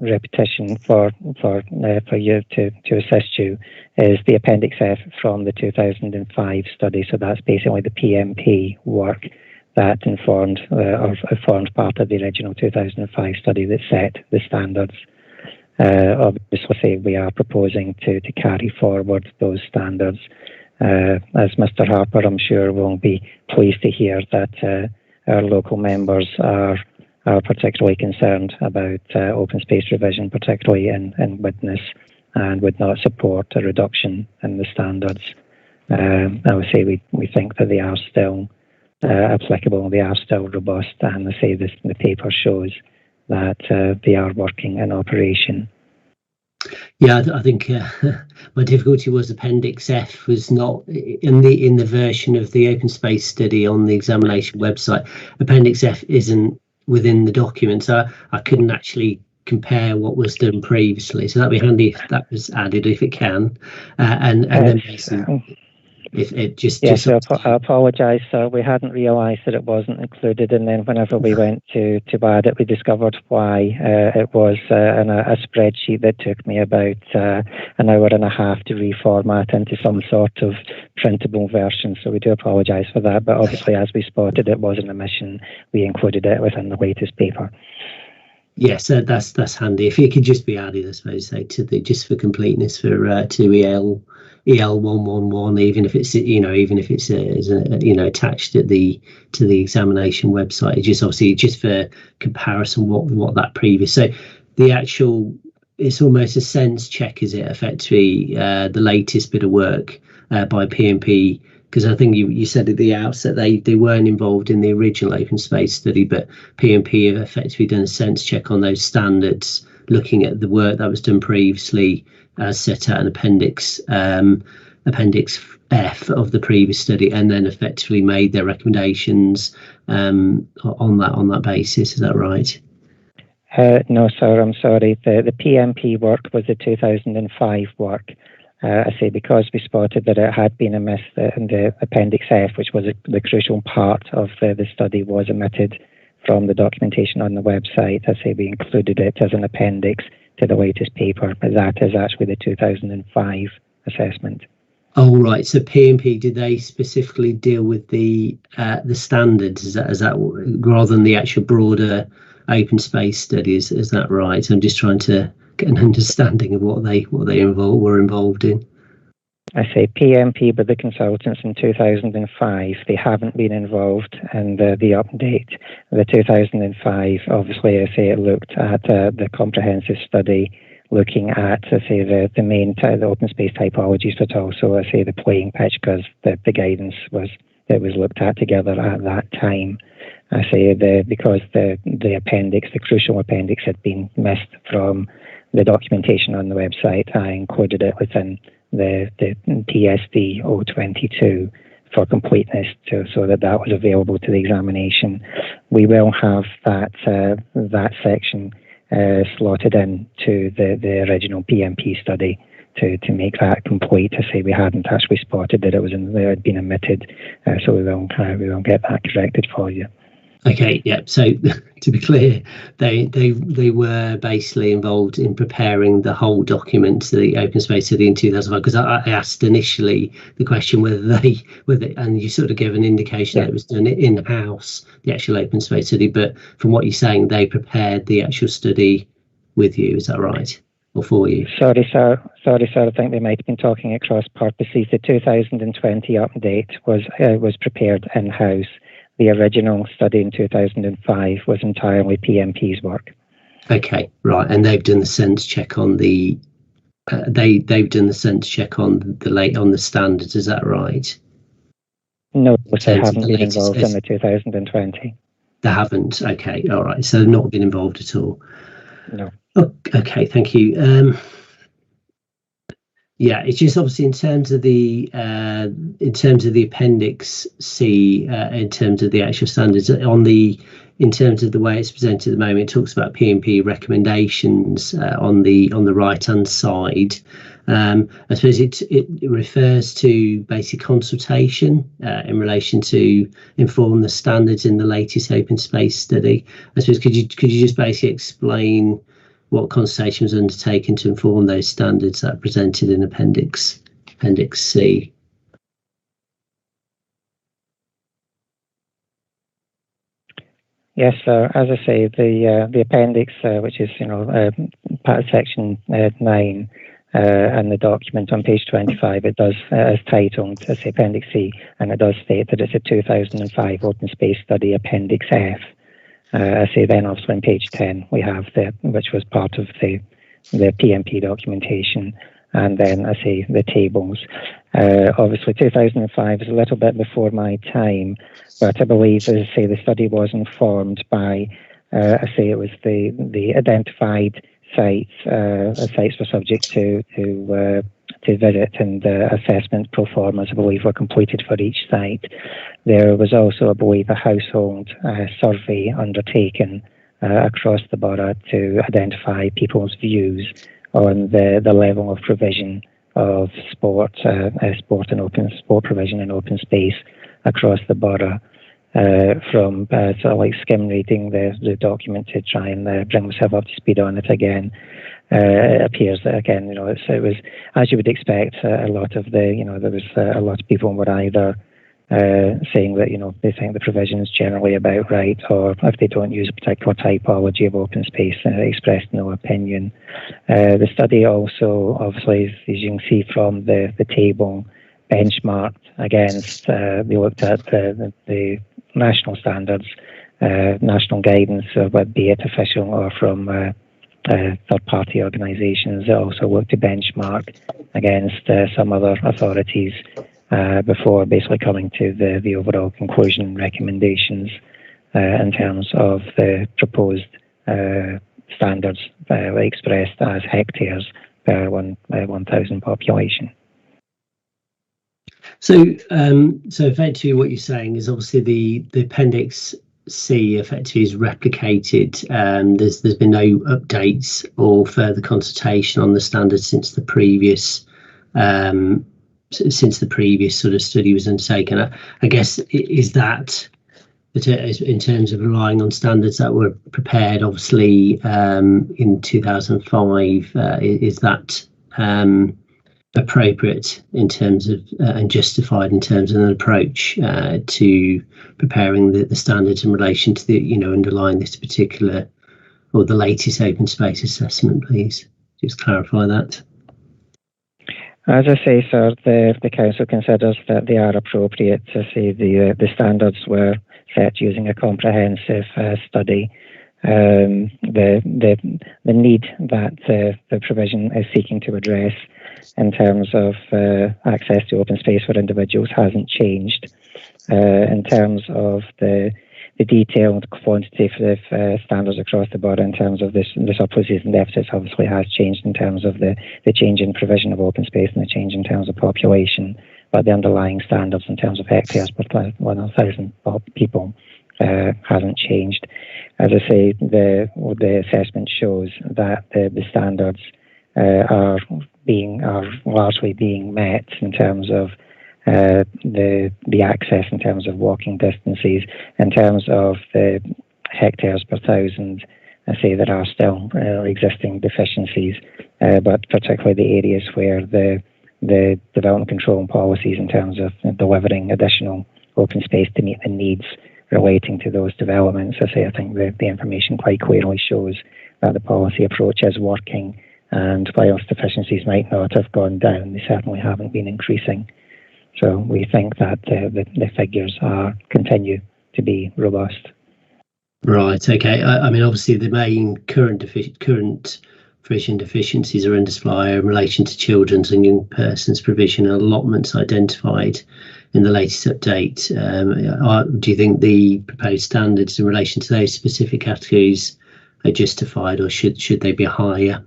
repetition for you to assist you is the Appendix F from the 2005 study. So that's basically the PMP work that informed or formed part of the original 2005 study that set the standards. Obviously, we are proposing to carry forward those standards. As Mr. Harper, I'm sure, will be pleased to hear that our local members are particularly concerned about open space revision, particularly in Widnes, and would not support a reduction in the standards. I would say we think that they are still applicable, they are still robust, and I say this, the paper shows that they are working in operation. Yeah, I think my difficulty was Appendix F was not in the version of the open space study on the examination website. Appendix F isn't within the document, so I couldn't actually compare what was done previously. So that'd be handy if that was added, if it can, and then basically, if it just. Yes, I apologise, sir. We hadn't realised that it wasn't included, and then whenever we went to add it, we discovered why it was in a spreadsheet that took me about an hour and a half to reformat into some sort of printable version. So we do apologise for that, but obviously, as we spotted, it was an omission. We included it within the latest paper. Yes, that's handy. If it could just be added, I suppose, say, to the, just for completeness, for to EL111, even if it's attached to the examination website. It's just obviously just for comparison what that previous. So the actual, it's almost a sense check, is it, effectively the latest bit of work by PMP. Because I think you said at the outset they weren't involved in the original open space study, but PMP have effectively done a sense check on those standards, looking at the work that was done previously as set out in Appendix F of the previous study, and then effectively made their recommendations on that basis. Is that right? No, sir, I'm sorry. The PMP work was the 2005 work. I say because we spotted that it had been omitted in the Appendix F, which was the crucial part of the study, was omitted from the documentation on the website. I say we included it as an appendix to the latest paper, but that is actually the 2005 assessment. Oh, right. So P&P, did they specifically deal with the standards? Is that rather than the actual broader open space studies? Is that right? I'm just trying to get an understanding of what they were involved in. I say PMP, but the consultants in 2005, they haven't been involved in the update. The 2005, obviously, I say it looked at the comprehensive study, looking at, I say, the main the open space typologies, but also, I say, the playing pitch, because the guidance was looked at together at that time. I say because the appendix, the crucial appendix, had been missed from the documentation on the website, I included it within the TSD 022 for completeness, so that was available to the examination. We will have that section slotted in to the original PMP study to make that complete. To say we hadn't actually spotted that it was there had been omitted, so we will get that corrected for you. Okay, yeah. So to be clear, they were basically involved in preparing the whole document to the open space study in 2005. Because I asked initially the question whether and you sort of gave an indication that it was done in-house, the actual open space study. But from what you're saying, they prepared the actual study with you. Is that right? Or for you? Sorry, sir. I think they might have been talking at cross purposes. The 2020 update was prepared in-house. The original study in 2005 was entirely PMP's work. Okay, right, and they've done the sense check on the they've done the sense check on the standards. Is that right? No, they haven't been involved in the 2020. They haven't. Okay, all right. So they've not been involved at all. No. Okay, thank you. Yeah, it's just obviously in terms of the Appendix C, in terms of the actual standards in terms of the way it's presented at the moment, it talks about P&P recommendations on the right hand side. I suppose it refers to basic consultation in relation to inform the standards in the latest open space study. I suppose could you just basically explain what consultation was undertaken to inform those standards that are presented in Appendix C? Yes, sir. As I say, the appendix, which is part of section 9, and the document on page 25, it does is titled as Appendix C, and it does state that it's a 2005 Open Space Study Appendix F. I say then also on page 10 we have which was part of the PMP documentation, and then I say the tables. Obviously 2005 is a little bit before my time, but I believe, as I say, the study was informed by I say it was the identified sites were subject to visit, and assessment pro formas, I believe, were completed for each site. There was also, I believe, a household survey undertaken across the borough to identify people's views on the level of provision of sport and open sport provision and open space across the borough. From sort of like skim reading the document to try and bring myself up to speed on it again. It appears that again, it was, as you would expect, a lot of there was a lot of people were either saying that they think the provision is generally about right, or if they don't use a particular typology of open space, expressed no opinion. The study also, obviously, as you can see from the table, benchmarked against. They looked at the national standards, national guidance, be it official or from third-party organisations. They also looked to benchmark against some other authorities before basically coming to the overall conclusion and recommendations in terms of the proposed standards expressed as hectares per 1,000 population. So effectively what you're saying is obviously the Appendix C effectively is replicated. There's been no updates or further consultation on the standards since the previous sort of study was undertaken. I guess is that in terms of relying on standards that were prepared obviously in 2005, is that appropriate in terms of and justified in terms of an approach to preparing the standards in relation to the underlying this particular or the latest open space assessment, please? Just clarify that. As I say, sir, the council considers that they are appropriate. To say the standards were set using a comprehensive study. The need that the provision is seeking to address in terms of access to open space for individuals hasn't changed. In terms of the detailed quantitative standards across the board in terms of the surpluses and deficits obviously has changed in terms of the change in provision of open space and the change in terms of population, but the underlying standards in terms of hectares per 1,000 people hasn't changed. As I say, the assessment shows that the standards are largely being met in terms of the access, in terms of walking distances, in terms of the hectares per 1,000. I say there are still existing deficiencies, but particularly the areas where the development control policies in terms of delivering additional open space to meet the needs relating to those developments. I think the information quite clearly shows that the policy approach is working, and whilst deficiencies might not have gone down, they certainly haven't been increasing. So we think that the figures continue to be robust. Right. Okay. I mean, obviously, the main current provision deficiencies are in display in relation to children's and young persons provision and allotments identified in the latest update. Do you think the proposed standards in relation to those specific categories are justified, or should they be higher?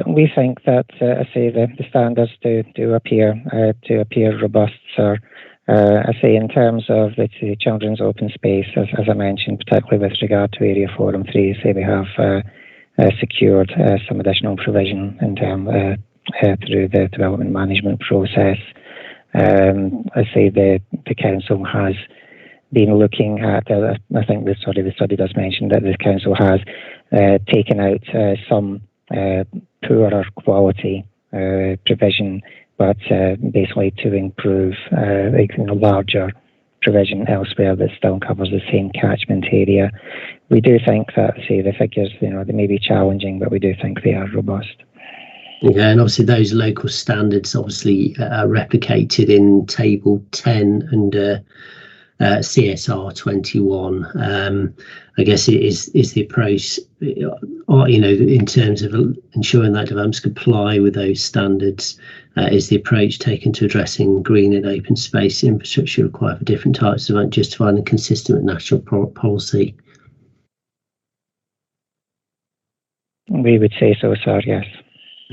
We think that the standards do appear robust, sir. I say in terms of the children's open space, as I mentioned, particularly with regard to Area 4 and 3, we have secured some additional provision in through the development management process. I say the council has been looking at, I think the study does mention that the council has taken out some poorer quality provision, but basically to improve larger provision elsewhere that still covers the same catchment area. We do think that, the figures, they may be challenging, but we do think they are robust. Yeah, and obviously those local standards obviously are replicated in Table 10 under CSR 21. I guess it is the approach, in terms of ensuring that developments comply with those standards, is the approach taken to addressing green and open space infrastructure required for different types of justified and consistent with national policy. We would say so, sir, yes.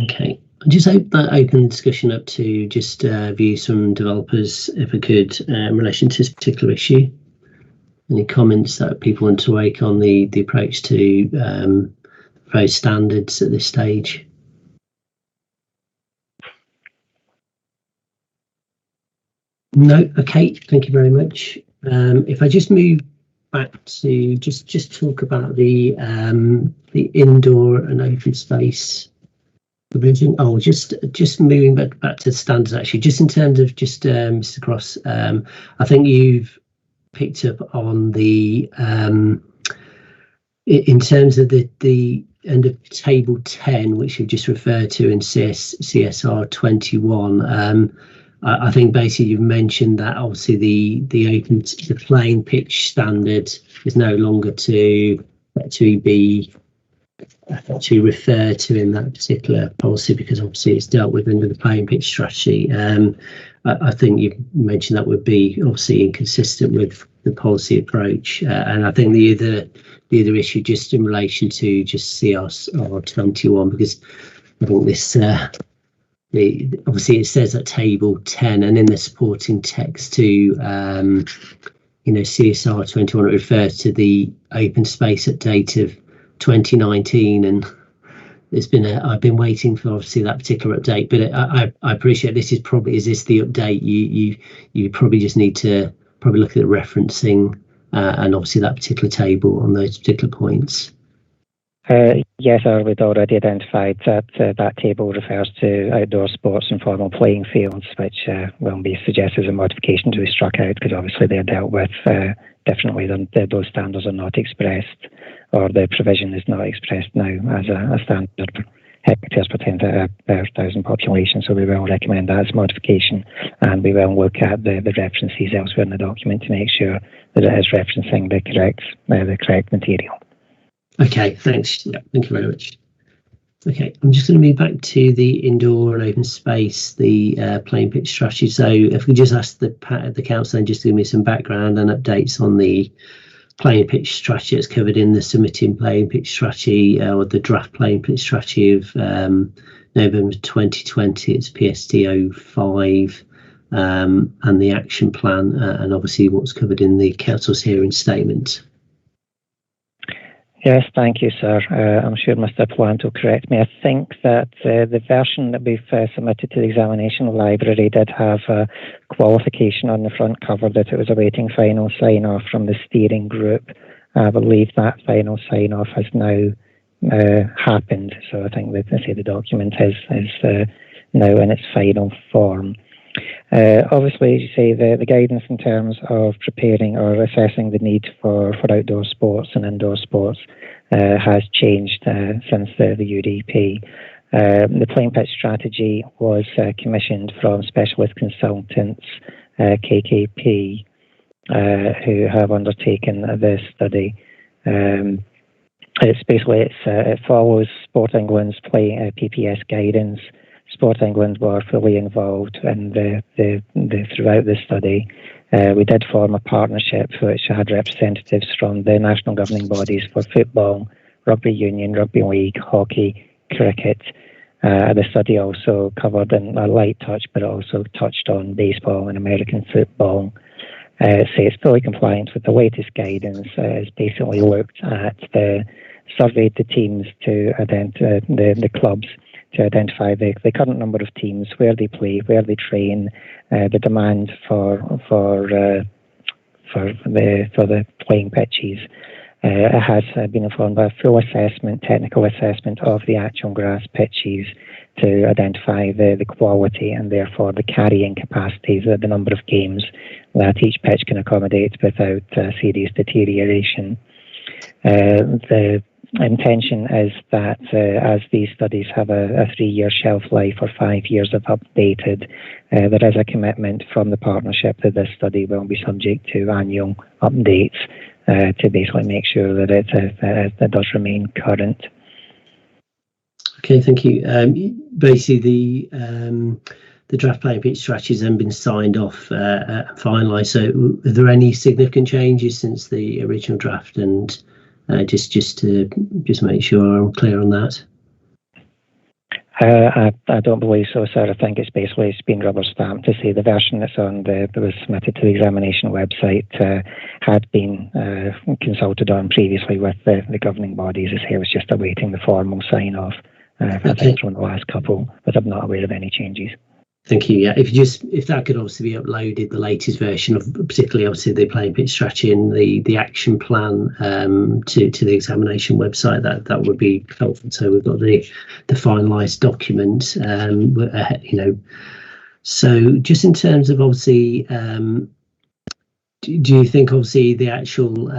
Okay. I just hope that open the discussion up to just views from developers, if I could, in relation to this particular issue. Any comments that people want to make on the approach to proposed standards at this stage? No. Okay. Thank you very much. If I just move back to just talk about the indoor and open space provision. Oh, just moving back to the standards, actually, just in terms of Mr. Cross, I think you've picked up on the in terms of the under Table 10, which you've just referred to in CSR 21. I think basically you've mentioned that obviously the plain pitch standard is no longer to refer to in that particular policy, because obviously it's dealt with under the plain pitch strategy. I think you mentioned that would be obviously inconsistent with the policy approach, and I think the other issue just in relation to just CSR 21, because I think this obviously it says at Table 10 and in the supporting text to CSR 21, it refers to the open space update of 2019, and I've been waiting for obviously that particular update, but I appreciate is this the update? You probably just need to look at the referencing and obviously that particular table on those particular points. Yes, sir, we'd already identified that that table refers to outdoor sports and formal playing fields, which will be suggested as a modification to be struck out because obviously they're dealt with differently than those standards are not expressed, or the provision is not expressed now as a standard for hectares per 10,000 population. So we will recommend that as modification, and we will look at the references elsewhere in the document to make sure that it is referencing the correct material. Okay, thanks. Yeah, thank you very much. Okay, I'm just going to move back to the indoor and open space, the playing pitch strategy. So if we just ask the council then just to give me some background and updates on the playing pitch strategy that's covered in the submitting playing pitch strategy or the draft playing pitch strategy of November 2020. It's PST 05 and the action plan and obviously what's covered in the council's hearing statement. Yes, thank you, sir. I'm sure Mr. Plant will correct me. I think that the version that we've submitted to the examination library did have a qualification on the front cover that it was awaiting final sign-off from the steering group. I believe that final sign-off has now happened. So I think that the document is now in its final form. Obviously, as you say, the guidance in terms of preparing or assessing the need for outdoor sports and indoor sports has changed since the UDP. The playing pitch strategy was commissioned from specialist consultants, KKP, who have undertaken this study. It follows Sport England's PPS guidance. Sport England were fully involved in throughout the study. We did form a partnership which had representatives from the national governing bodies for football, rugby union, rugby league, hockey, cricket. The study also covered in a light touch, but it also touched on baseball and American football. So it's fully compliant with the latest guidance. It's basically looked at surveyed the teams to identify the clubs to identify the current number of teams, where they play, where they train, the demand for the playing pitches. It has been informed by a full assessment, technical assessment of the actual grass pitches to identify the quality and therefore the carrying capacities, the number of games that each pitch can accommodate without serious deterioration. The intention is that as these studies have a 3-year shelf life or 5 years if updated, there is a commitment from the partnership that this study will be subject to annual updates to basically make sure that it does remain current. Okay, thank you. Basically, the draft playing pitch strategy has then been signed off, finalised. So, are there any significant changes since the original draft? And just to make sure I'm clear on that. I don't believe so, sir. I think it's been rubber stamped to say the version that was submitted to the examination website had been consulted on previously with the governing bodies. As here was just awaiting the formal sign off. I think from the last couple, but I'm not aware of any changes. Thank you. Yeah, if that could obviously be uploaded, the latest version of particularly obviously the playing pitch strategy and the action plan to the examination website, that would be helpful. So we've got the finalised document. So just in terms of obviously, do you think obviously the actual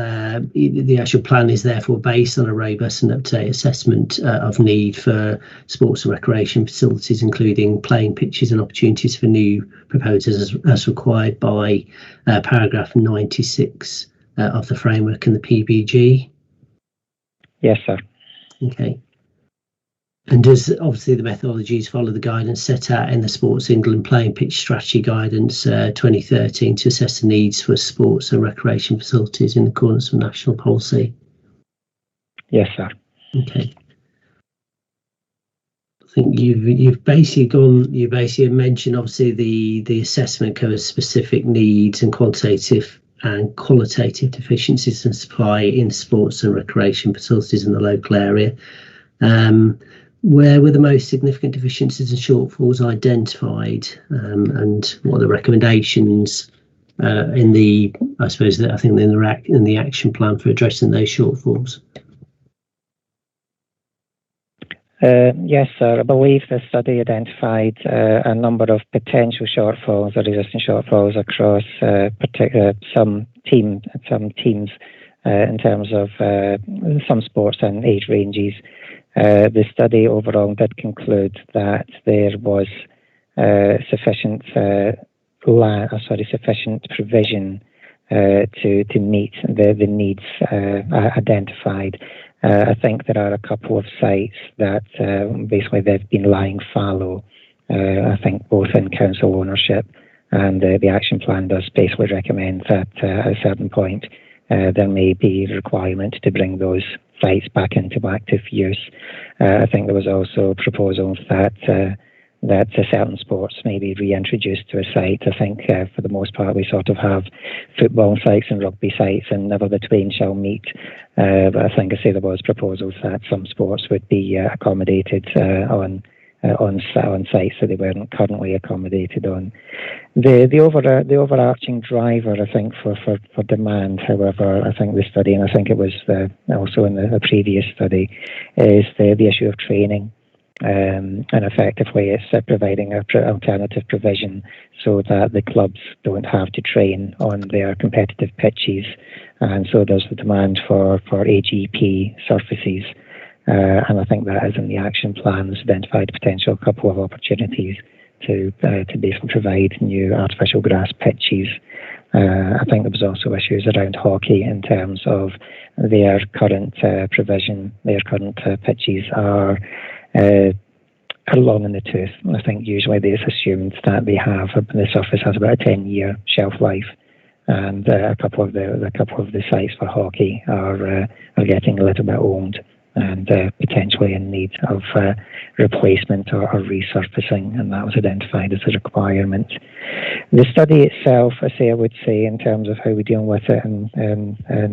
plan is therefore based on a robust and up-to-date assessment of need for sports and recreation facilities, including playing pitches and opportunities for new proposals as required by paragraph 96 of the framework and the PBG? Yes, sir. Okay. And does obviously the methodologies follow the guidance set out in the Sports England Playing Pitch Strategy Guidance 2013 to assess the needs for sports and recreation facilities in accordance with national policy? Yes, sir. Okay. I think you've basically mentioned obviously the assessment covers specific needs and quantitative and qualitative deficiencies in supply in sports and recreation facilities in the local area. Where were the most significant deficiencies and shortfalls identified, and what are the recommendations in the action plan for addressing those shortfalls? Yes, sir. I believe the study identified a number of potential shortfalls or existing shortfalls across some teams in terms of some sports and age ranges. The study overall did conclude that there was sufficient provision to meet the needs identified. I think there are a couple of sites that basically they've been lying fallow. I think both in council ownership and the action plan does basically recommend that at a certain point there may be a requirement to bring those sites back into active use. I think there was also proposals that certain sports may be reintroduced to a site. I think for the most part we sort of have football sites and rugby sites and never the twain shall meet. But I think there was proposals that some sports would be accommodated on sites that they weren't currently accommodated on. The overarching driver, I think, for demand, however, I think the study, and I think it was also in the previous study, is the issue of training. And effectively it's providing an alternative provision so that the clubs don't have to train on their competitive pitches, and so there's the demand for AGP surfaces, and I think that is in the action plans identified a potential couple of opportunities to basically provide new artificial grass pitches. I think there was also issues around hockey in terms of their current provision. Their current pitches are long in the tooth. I think usually it's assumed that the surface has about a 10-year shelf life, and a couple of the sites for hockey are getting a little bit old and potentially in need of replacement or resurfacing, and that was identified as a requirement. The study itself, I would say, in terms of how we deal with it and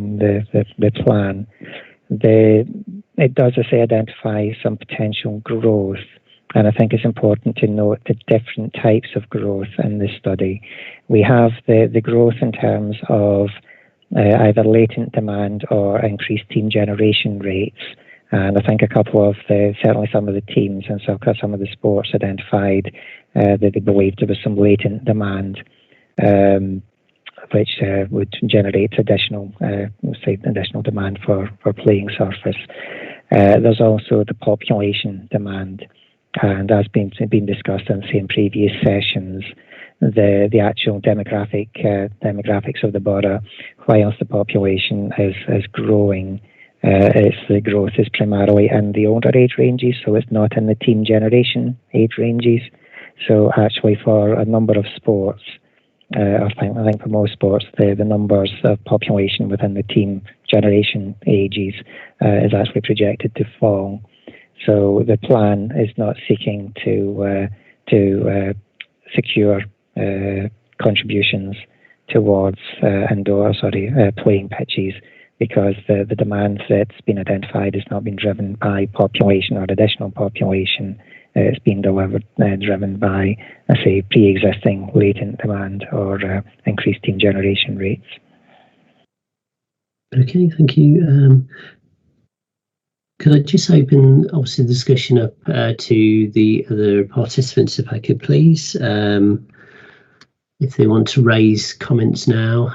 the plan, it does, identify some potential growth, and I think it's important to note the different types of growth in this study. We have the growth in terms of either latent demand or increased team generation rates, and I think certainly some of the teams and some of the sports identified that they believed there was some latent demand, which would generate additional demand for playing surface. There's also the population demand, and as been discussed in previous sessions, the actual demographics of the borough, whilst the population is growing, the growth is primarily in the older age ranges, so it's not in the teen generation age ranges. So actually for a number of sports, I think for most sports, the numbers of population within the teen generation ages is actually projected to fall. So the plan is not seeking to secure contributions towards playing pitches, because the demand that's been identified has not been driven by population or additional population. It's been driven by, pre-existing latent demand or increased team generation rates. Okay, thank you. Could I just open, obviously, the discussion up to the other participants, if I could, please, if they want to raise comments now.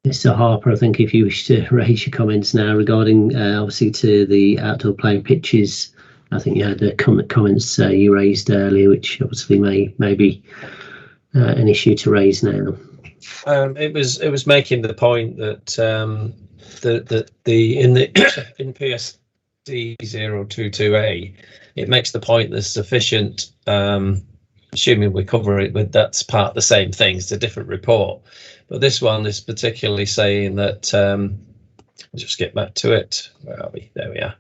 Mr. Harper, I think if you wish to raise your comments now regarding, obviously, to the outdoor playing pitches, I think you had the comments you raised earlier, which obviously may be an issue to raise now. It was making the point that in PSD 022A, it makes the point there's sufficient. Assuming we cover it with that's part of the same thing, it's a different report, but this one is particularly saying that. Let's just get back to it. Where are we? There we are.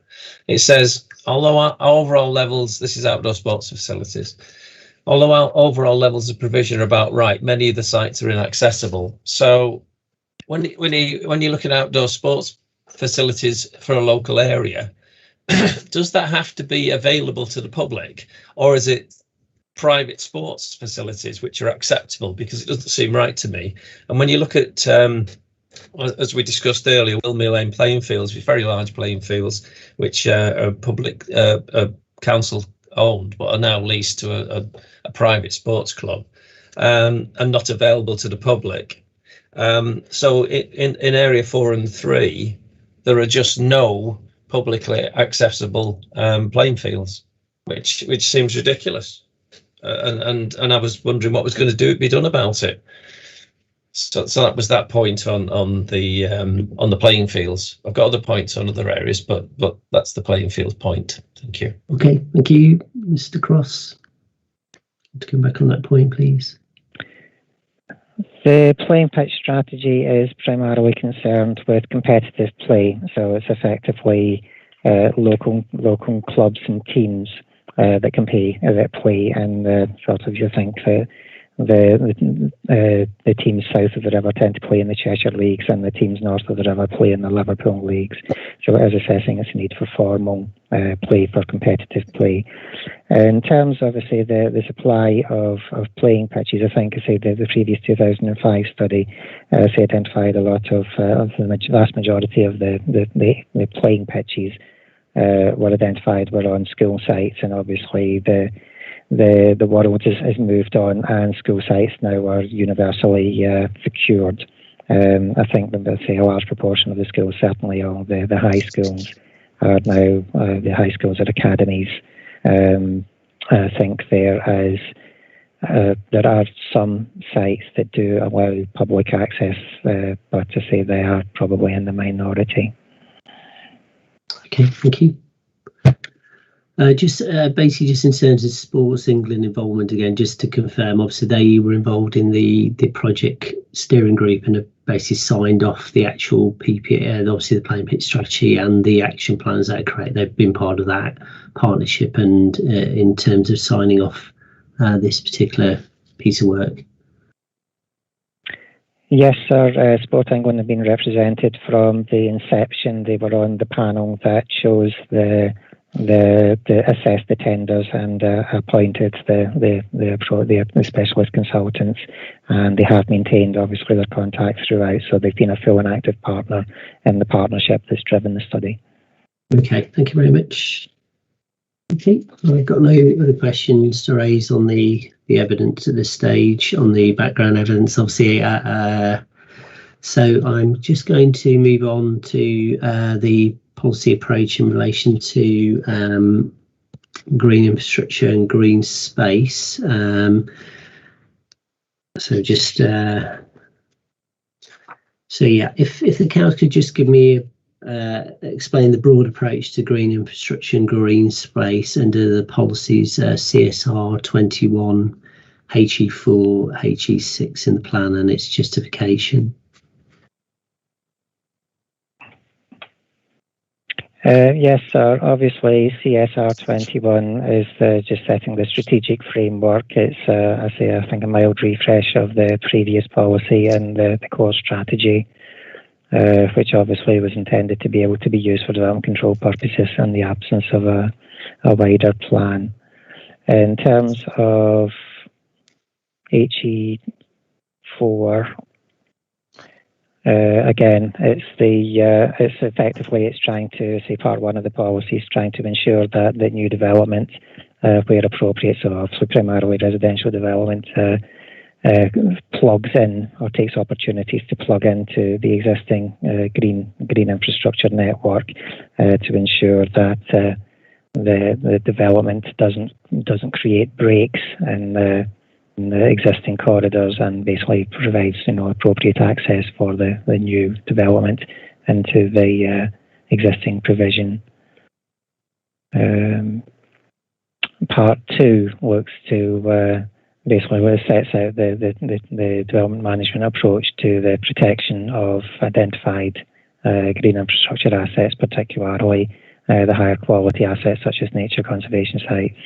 It says, although our overall levels, this is outdoor sports facilities, although our overall levels of provision are about right, many of the sites are inaccessible. So when you look at outdoor sports facilities for a local area, does that have to be available to the public, or is it private sports facilities which are acceptable? Because it doesn't seem right to me. And when you look at as we discussed earlier, Wilmere Lane playing fields, very large playing fields, which are public council owned, but are now leased to a private sports club, and not available to the public. So in area 4 and 3, there are just no publicly accessible playing fields, which seems ridiculous. And I was wondering what was going to be done about it. So that was that point on the playing fields. I've got other points on other areas, but that's the playing field point. Thank you. Okay, thank you, Mr. Cross. To come back on that point, please. The playing pitch strategy is primarily concerned with competitive play, so it's effectively local clubs and teams that can play, and sort of you think that the teams south of the river tend to play in the Cheshire Leagues, and the teams north of the river play in the Liverpool Leagues. So it is assessing its need for formal play, for competitive play. In terms of, obviously, the supply of playing pitches, I think, the previous 2005 study identified a lot of the vast majority of the playing pitches were identified were on school sites, and obviously the world has moved on, and school sites now are universally secured. I think that, say, a large proportion of the schools, certainly all the high schools, are now the high schools are academies. I think there are some sites that do allow public access, but to say they are probably in the minority. Okay, thank you. Just basically, just in terms of Sports England involvement, again, just to confirm, obviously they were involved in the project steering group and have basically signed off the actual PPA, obviously the playing pitch strategy and the action plans that are correct. They've been part of that partnership, and in terms of signing off this particular piece of work. Yes, sir. Sport England have been represented from the inception. They were on the panel that chose the assessed the tenders and appointed the specialist consultants, and they have maintained obviously their contacts throughout. So they've been a full and active partner in the partnership that's driven the study. Okay, thank you very much. Okay, I've got no other questions to raise on the evidence at this stage, on the background evidence, obviously. So I'm just going to move on to the policy approach in relation to green infrastructure and green space. So just so yeah, if the council could just give me explain the broad approach to green infrastructure and green space under the policies CSR 21, HE4, HE6 in the plan and its justification. Yes, sir. Obviously, CSR 21 is just setting the strategic framework. It's, I think, a mild refresh of the previous policy and the core strategy, which obviously was intended to be able to be used for development control purposes in the absence of a wider plan. In terms of HE4, again, it's effectively trying to say part one of the policy is trying to ensure that the new development, where appropriate, so obviously primarily residential development, plugs in or takes opportunities to plug into the existing green infrastructure network to ensure that the development doesn't create breaks in the existing corridors, and basically provides appropriate access for the new development into the existing provision. Part two looks to basically where it sets out the development management approach to the protection of identified green infrastructure assets, particularly the higher quality assets such as nature conservation sites,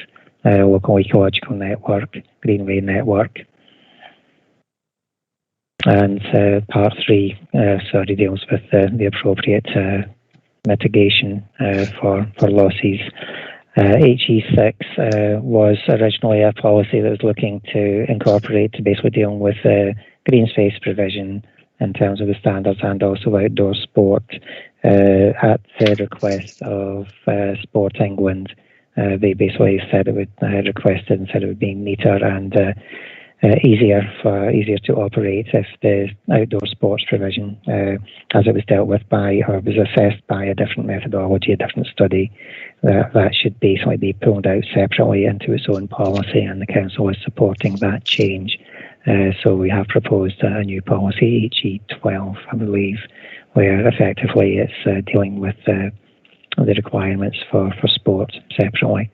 local ecological network, greenway network. And part three deals with the appropriate mitigation for losses. HE6 was originally a policy that was looking to incorporate, to basically dealing with green space provision, in terms of the standards and also outdoor sport at the request of Sport England. They basically said it would requested and said it would be neater and easier to operate if the outdoor sports provision, as it was dealt with by or was assessed by a different methodology, a different study, that should basically be pulled out separately into its own policy, and the council is supporting that change. So we have proposed a new policy, HE1-HE9, I believe, where effectively it's dealing with the requirements for sport separately.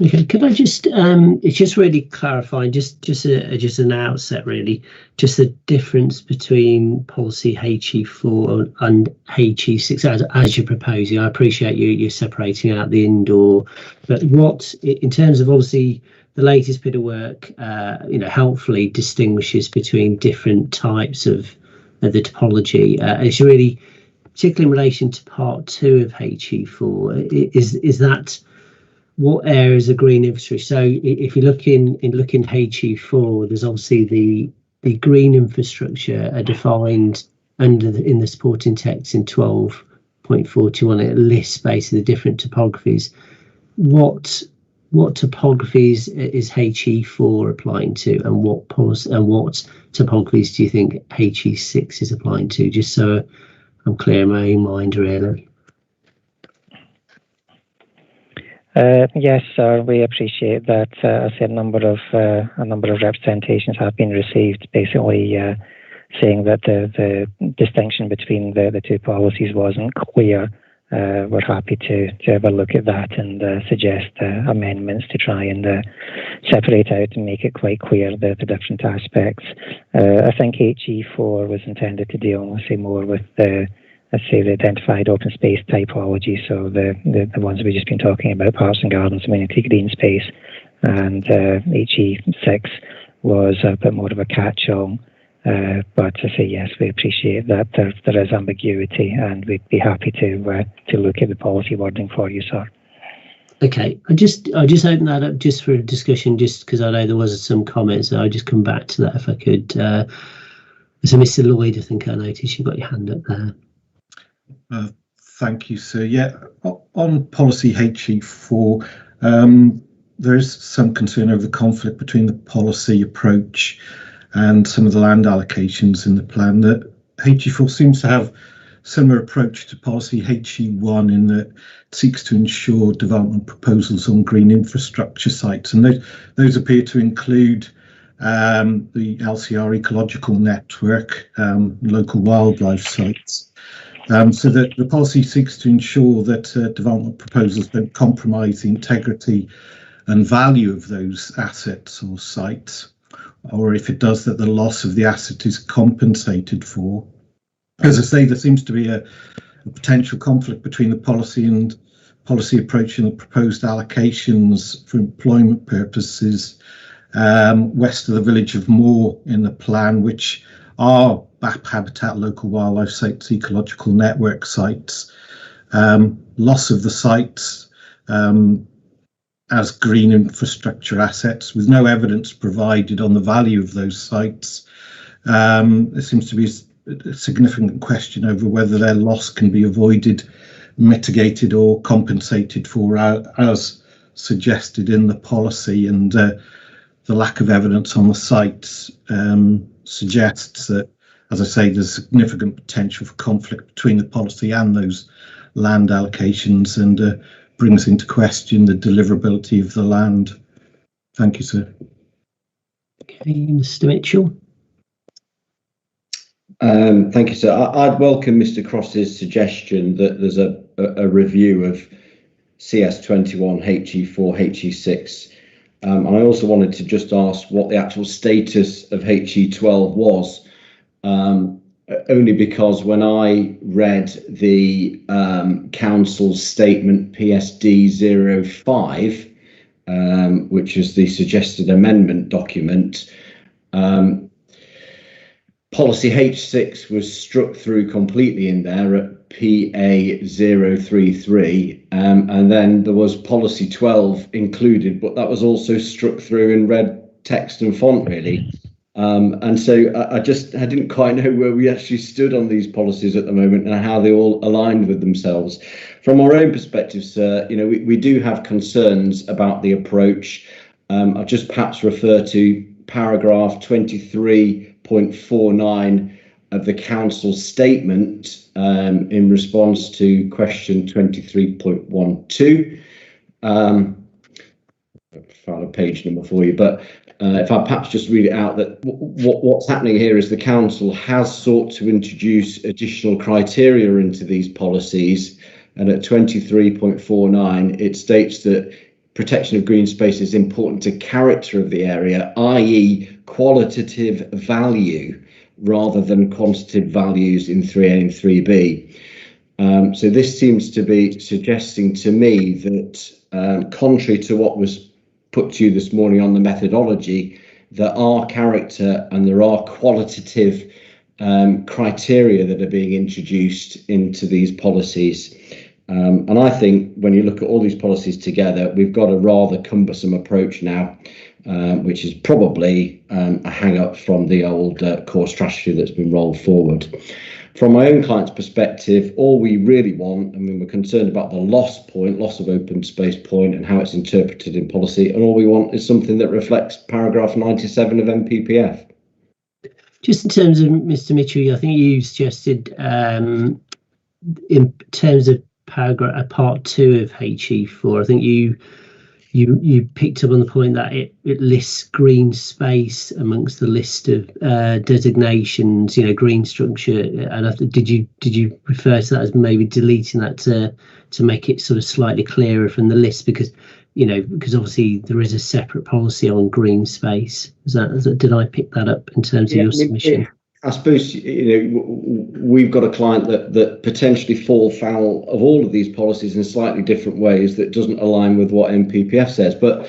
Okay, could I just it's just really clarifying, just an outset really, just the difference between policy HE4 and HE6 as you're proposing. I appreciate you're separating out the indoor, but what in terms of obviously the latest bit of work, helpfully distinguishes between different types of the topology. It's really particularly in relation to part 2 of HE4. Is that what areas of green infrastructure? So if you look in HE4, there's obviously the green infrastructure are defined in the supporting text in 12.41. It lists basically the different topographies. What topographies is HE4 applying to, and what topographies do you think HE6 is applying to? Just so I'm clear in my own mind, really. Yes, sir. We appreciate that. A number of representations have been received, basically saying that the distinction between the two policies wasn't clear. We're happy to have a look at that and suggest amendments to try and separate out and make it quite clear the different aspects. I think HE4 was intended to deal, more with the identified open space typology, so the ones we've just been talking about, parks and gardens, amenity green space, and HE6 was a bit more of a catch-all. But to say yes, we appreciate that there is ambiguity, and we'd be happy to look at the policy wording for you, sir. Okay, I'll just open that up just for a discussion, just because I know there was some comments, so I'll just come back to that if I could. So Mr. Lloyd, I think I noticed you've got your hand up there. Thank you, sir. Yeah, on policy HE4, there is some concern over the conflict between the policy approach and some of the land allocations in the plan. That HE4 seems to have similar approach to policy HE1 in that it seeks to ensure development proposals on green infrastructure sites, and those appear to include the LCR ecological network, local wildlife sites. So that the policy seeks to ensure that development proposals don't compromise the integrity and value of those assets or sites, or if it does, that the loss of the asset is compensated for. As I say, there seems to be a potential conflict between the policy approach and the proposed allocations for employment purposes west of the village of Moor in the plan, which are BAP habitat, local wildlife sites, ecological network sites. Loss of the sites as green infrastructure assets with no evidence provided on the value of those sites. There seems to be a significant question over whether their loss can be avoided, mitigated or compensated for as suggested in the policy, and the lack of evidence on the sites suggests that, as I say, there's significant potential for conflict between the policy and those land allocations, and brings into question the deliverability of the land. Thank you, sir. Okay, Mr. Mitchell. Thank you, sir. I'd welcome Mr. Cross's suggestion that there's a review of CS21, HE4, HE6. I also wanted to just ask what the actual status of HE12 was, only because when I read the council's statement PSD 05, which is the suggested amendment document, policy H6 was struck through completely in there at PA 033, and then there was policy 12 included, but that was also struck through in red text and font, really. And so I didn't quite know where we actually stood on these policies at the moment and how they all aligned with themselves. From our own perspective, sir, we do have concerns about the approach. I'll just perhaps refer to paragraph 23.49 of the council statement in response to question 23.12. I'll find a page number for you, but if I perhaps just read it out, that what's happening here is the council has sought to introduce additional criteria into these policies, and at 23.49 it states that protection of green space is important to character of the area, i.e. qualitative value rather than quantitative values in 3A and 3B. So this seems to be suggesting to me that contrary to what was put to you this morning on the methodology, there are character and there are qualitative criteria that are being introduced into these policies. And I think when you look at all these policies together, we've got a rather cumbersome approach now, which is probably a hang-up from the old core strategy that's been rolled forward. From my own client's perspective, all we really want, we're concerned about the loss of open space point and how it's interpreted in policy, and all we want is something that reflects paragraph 97 of MPPF. Just in terms of Mr. Mitchell, I think you suggested in terms of paragraph part 2 of HE4, I think you picked up on the point that it lists green space amongst the list of designations, green structure, and did you refer to that as maybe deleting that to make it sort of slightly clearer from the list, because obviously there is a separate policy on green space. Did I pick that up in terms of your submission? I suppose we've got a client that potentially fall foul of all of these policies in slightly different ways that doesn't align with what MPPF says. But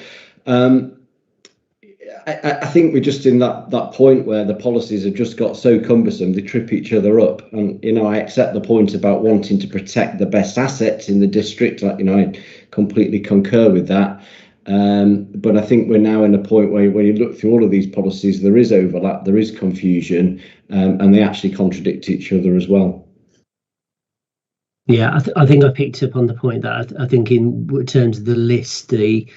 I think we're just in that point where the policies have just got so cumbersome they trip each other up. And I accept the point about wanting to protect the best assets in the district. I completely concur with that. But I think we're now in a point where when you look through all of these policies, there is overlap, there is confusion, and they actually contradict each other as well. Yeah, I think I picked up on the point that I think in terms of the list, the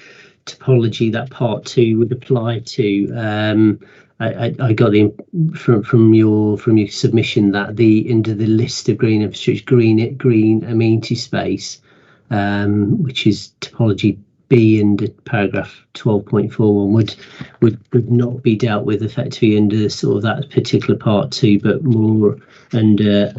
topology that part 2 would apply to. I got from your submission that under the list of green infrastructure, green amenity space, which is topology B under paragraph 12.41 would not be dealt with effectively under sort of that particular part 2, but more under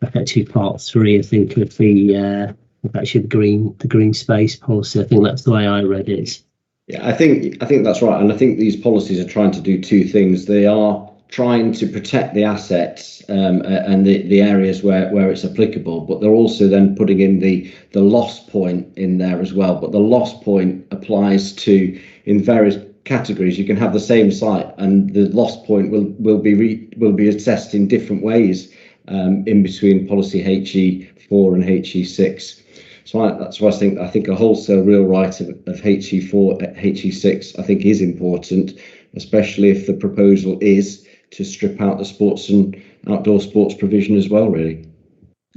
effectively part 3, I think, of the actually the green space policy. I think that's the way I read it. Yeah, I think that's right, and I think these policies are trying to do two things. They are trying to protect the assets and the areas where it's applicable, but they're also then putting in the loss point in there as well. But the loss point applies to in various categories. You can have the same site and the loss point will be assessed in different ways in between policy HE4 and HE6. So that's why I think a wholesale real right of HE4, HE6 I think is important, especially if the proposal is to strip out the sports and outdoor sports provision as well, really.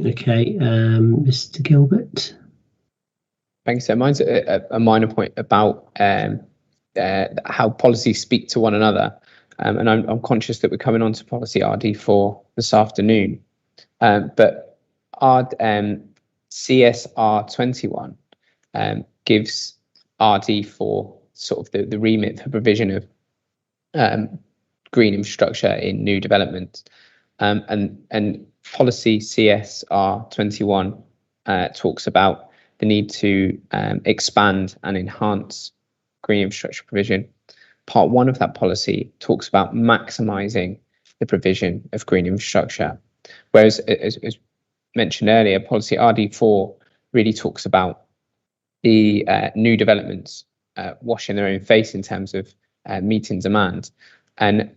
Okay, Mr. Gilbert. Thanks. So mine's a minor point about how policies speak to one another, and I'm conscious that we're coming on to policy RD4 this afternoon, but our CSR 21 gives RD4 sort of the remit for provision of green infrastructure in new development, and policy CSR 21 talks about the need to expand and enhance green infrastructure provision. Part 1 of that policy talks about maximising the provision of green infrastructure, whereas as mentioned earlier, policy RD4 really talks about the new developments washing their own face in terms of meeting demand. And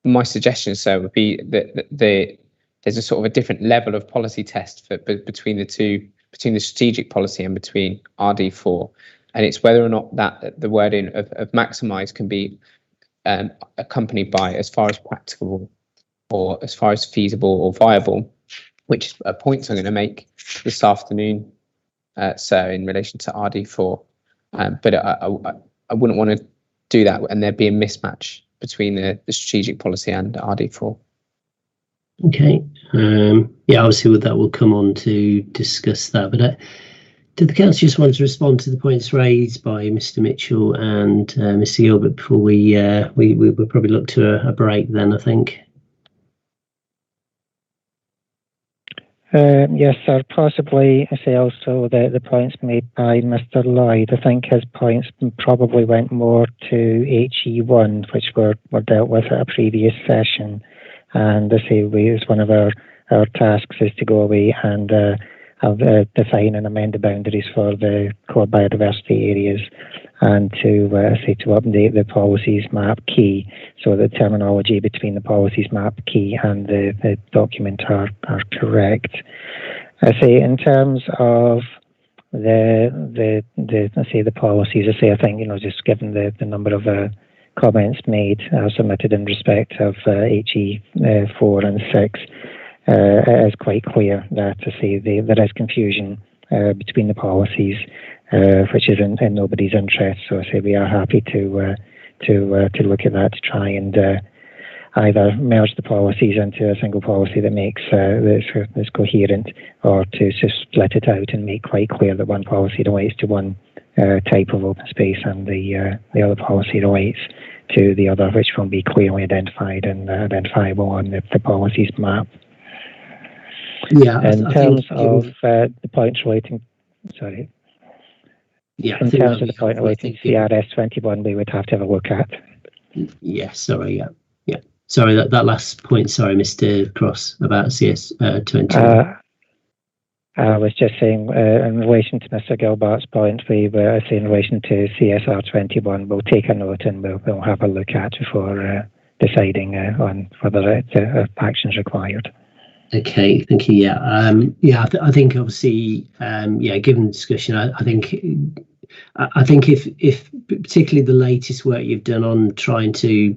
my suggestion, sir, would be that there's a sort of a different level of policy test between the two, between the strategic policy and between RD4, and it's whether or not that the wording of maximise can be accompanied by as far as practicable or as far as feasible or viable, which are points I'm going to make this afternoon, sir, in relation to RD4. But I wouldn't want to do that and there be a mismatch between the strategic policy and RD4. Okay. Yeah, obviously with that we'll come on to discuss that. But did the council just want to respond to the points raised by Mr. Mitchell and Mr. Gilbert before we will probably look to a break then, I think. Yes, sir. Possibly, I say also the points made by Mr. Lloyd. I think his points probably went more to HE1, which were dealt with at a previous session. And I say it's one of our tasks is to go away and define and amend the boundaries for the core biodiversity areas, and to update the policies map key, so the terminology between the policies map key and the document are correct. I say in terms of the policies, I think just given the number of comments made submitted in respect of HE4 and 6. It is quite clear that there is confusion between the policies, which is in nobody's interest. So I say we are happy to look at that to try and either merge the policies into a single policy that makes that's coherent, or to just split it out and make quite clear that one policy relates to one type of open space and the other policy relates to the other, which will be clearly identified and identifiable on the policies map. Yeah. In terms of the points relating, sorry. Yeah. In terms of the point relating to CRS 21, we would have to have a look at. Yeah. Sorry. Yeah. Sorry, that last point. Sorry, Mr. Cross, about CS 21. I was just saying, in relation to Mr. Gilbert's point, we were saying in relation to CSR 21, we'll take a note and we'll have a look at before deciding on whether action's required. Okay, thank you. Yeah, I think obviously, given the discussion, I think if particularly the latest work you've done on trying to,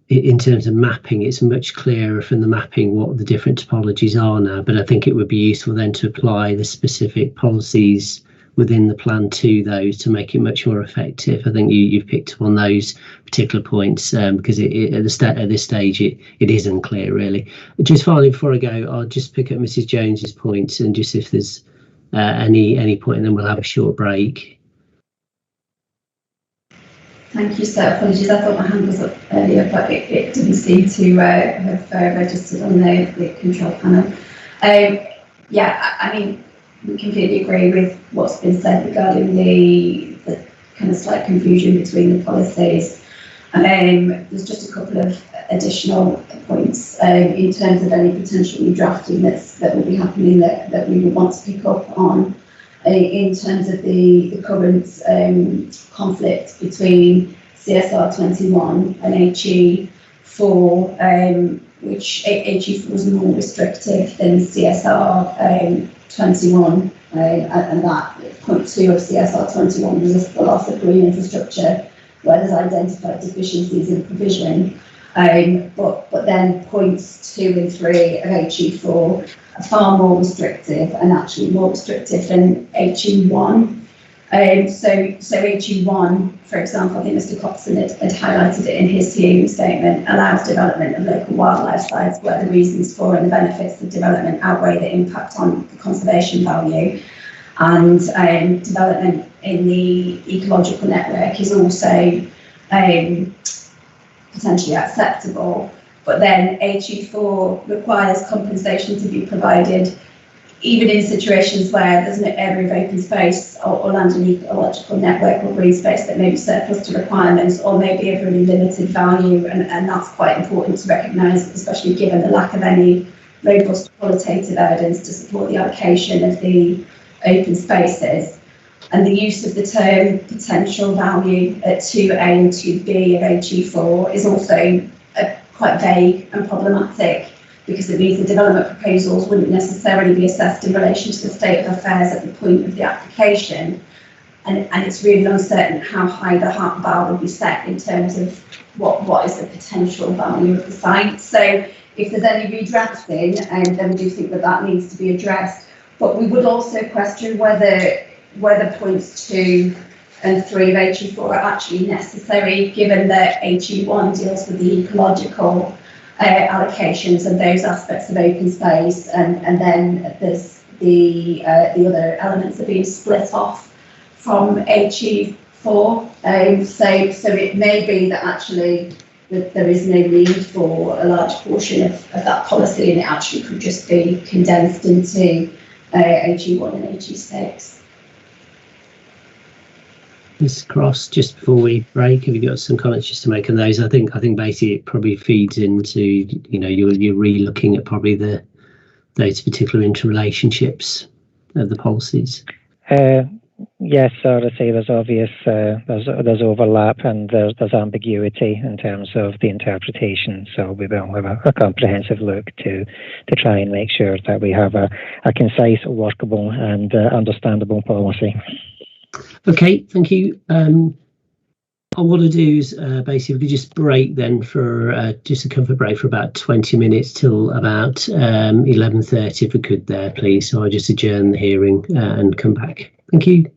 in terms of mapping, it's much clearer from the mapping what the different topologies are now. But I think it would be useful then to apply the specific policies within the plan to those to make it much more effective. I think you've picked up on those particular points because at this stage it is unclear really. Just finally, before I go, I'll just pick up Mrs. Jones's points and just if there's any point, and then we'll have a short break. Thank you, sir. Apologies, I thought my hand was up earlier, but it didn't seem to have registered on the control panel. I mean, we completely agree with what's been said regarding the kind of slight confusion between the policies. There's just a couple of additional points in terms of any potential new drafting that will be happening that we would want to pick up on. In terms of the current conflict between CSR 21 and HE4, which HE4 is more restrictive than CSR 21, and that point 2 of CSR 21 was the loss of green infrastructure, where there's identified deficiencies in provision. But then points 2 and 3 of HE4 are far more restrictive, and actually more restrictive than HE1. So HE1, for example, I think Mr. Coxon had highlighted it in his hearing statement, allows development of local wildlife sites where the reasons for and the benefits of development outweigh the impact on the conservation value. And development in the ecological network is also potentially acceptable. But then HE4 requires compensation to be provided even in situations where there's an area of open space or land in the ecological network or green space that may be surplus to requirements or may be of really limited value, and that's quite important to recognise, especially given the lack of any robust qualitative evidence to support the allocation of the open spaces. And the use of the term potential value at 2A and 2B of HE4 is also quite vague and problematic, because it means the development proposals wouldn't necessarily be assessed in relation to the state of affairs at the point of the application. and it's really uncertain how high the bar will be set in terms of what is the potential value of the site. So if there's any redrafting, then we do think that needs to be addressed. But we would also question whether points 2 and 3 of HE4 are actually necessary, given that HE1 deals with the ecological allocations and those aspects of open space, and then there's the other elements are being split off from HE4. So it may be that actually that there is no need for a large portion of that policy, and it actually could just be condensed into HE1 and HE6. Mr. Cross, just before we break, have you got some comments just to make on those? I think basically it probably feeds into, you're re-looking at probably those particular interrelationships of the policies. Yes, so to say there's obvious there's overlap and there's ambiguity in terms of the interpretation. So we will have a comprehensive look to try and make sure that we have a concise, workable, and understandable policy. Okay, thank you. I want to do is basically we could just break then for just a comfort break for about 20 minutes till about 11:30 if we could there, please. So I just adjourn the hearing and come back. Thank you.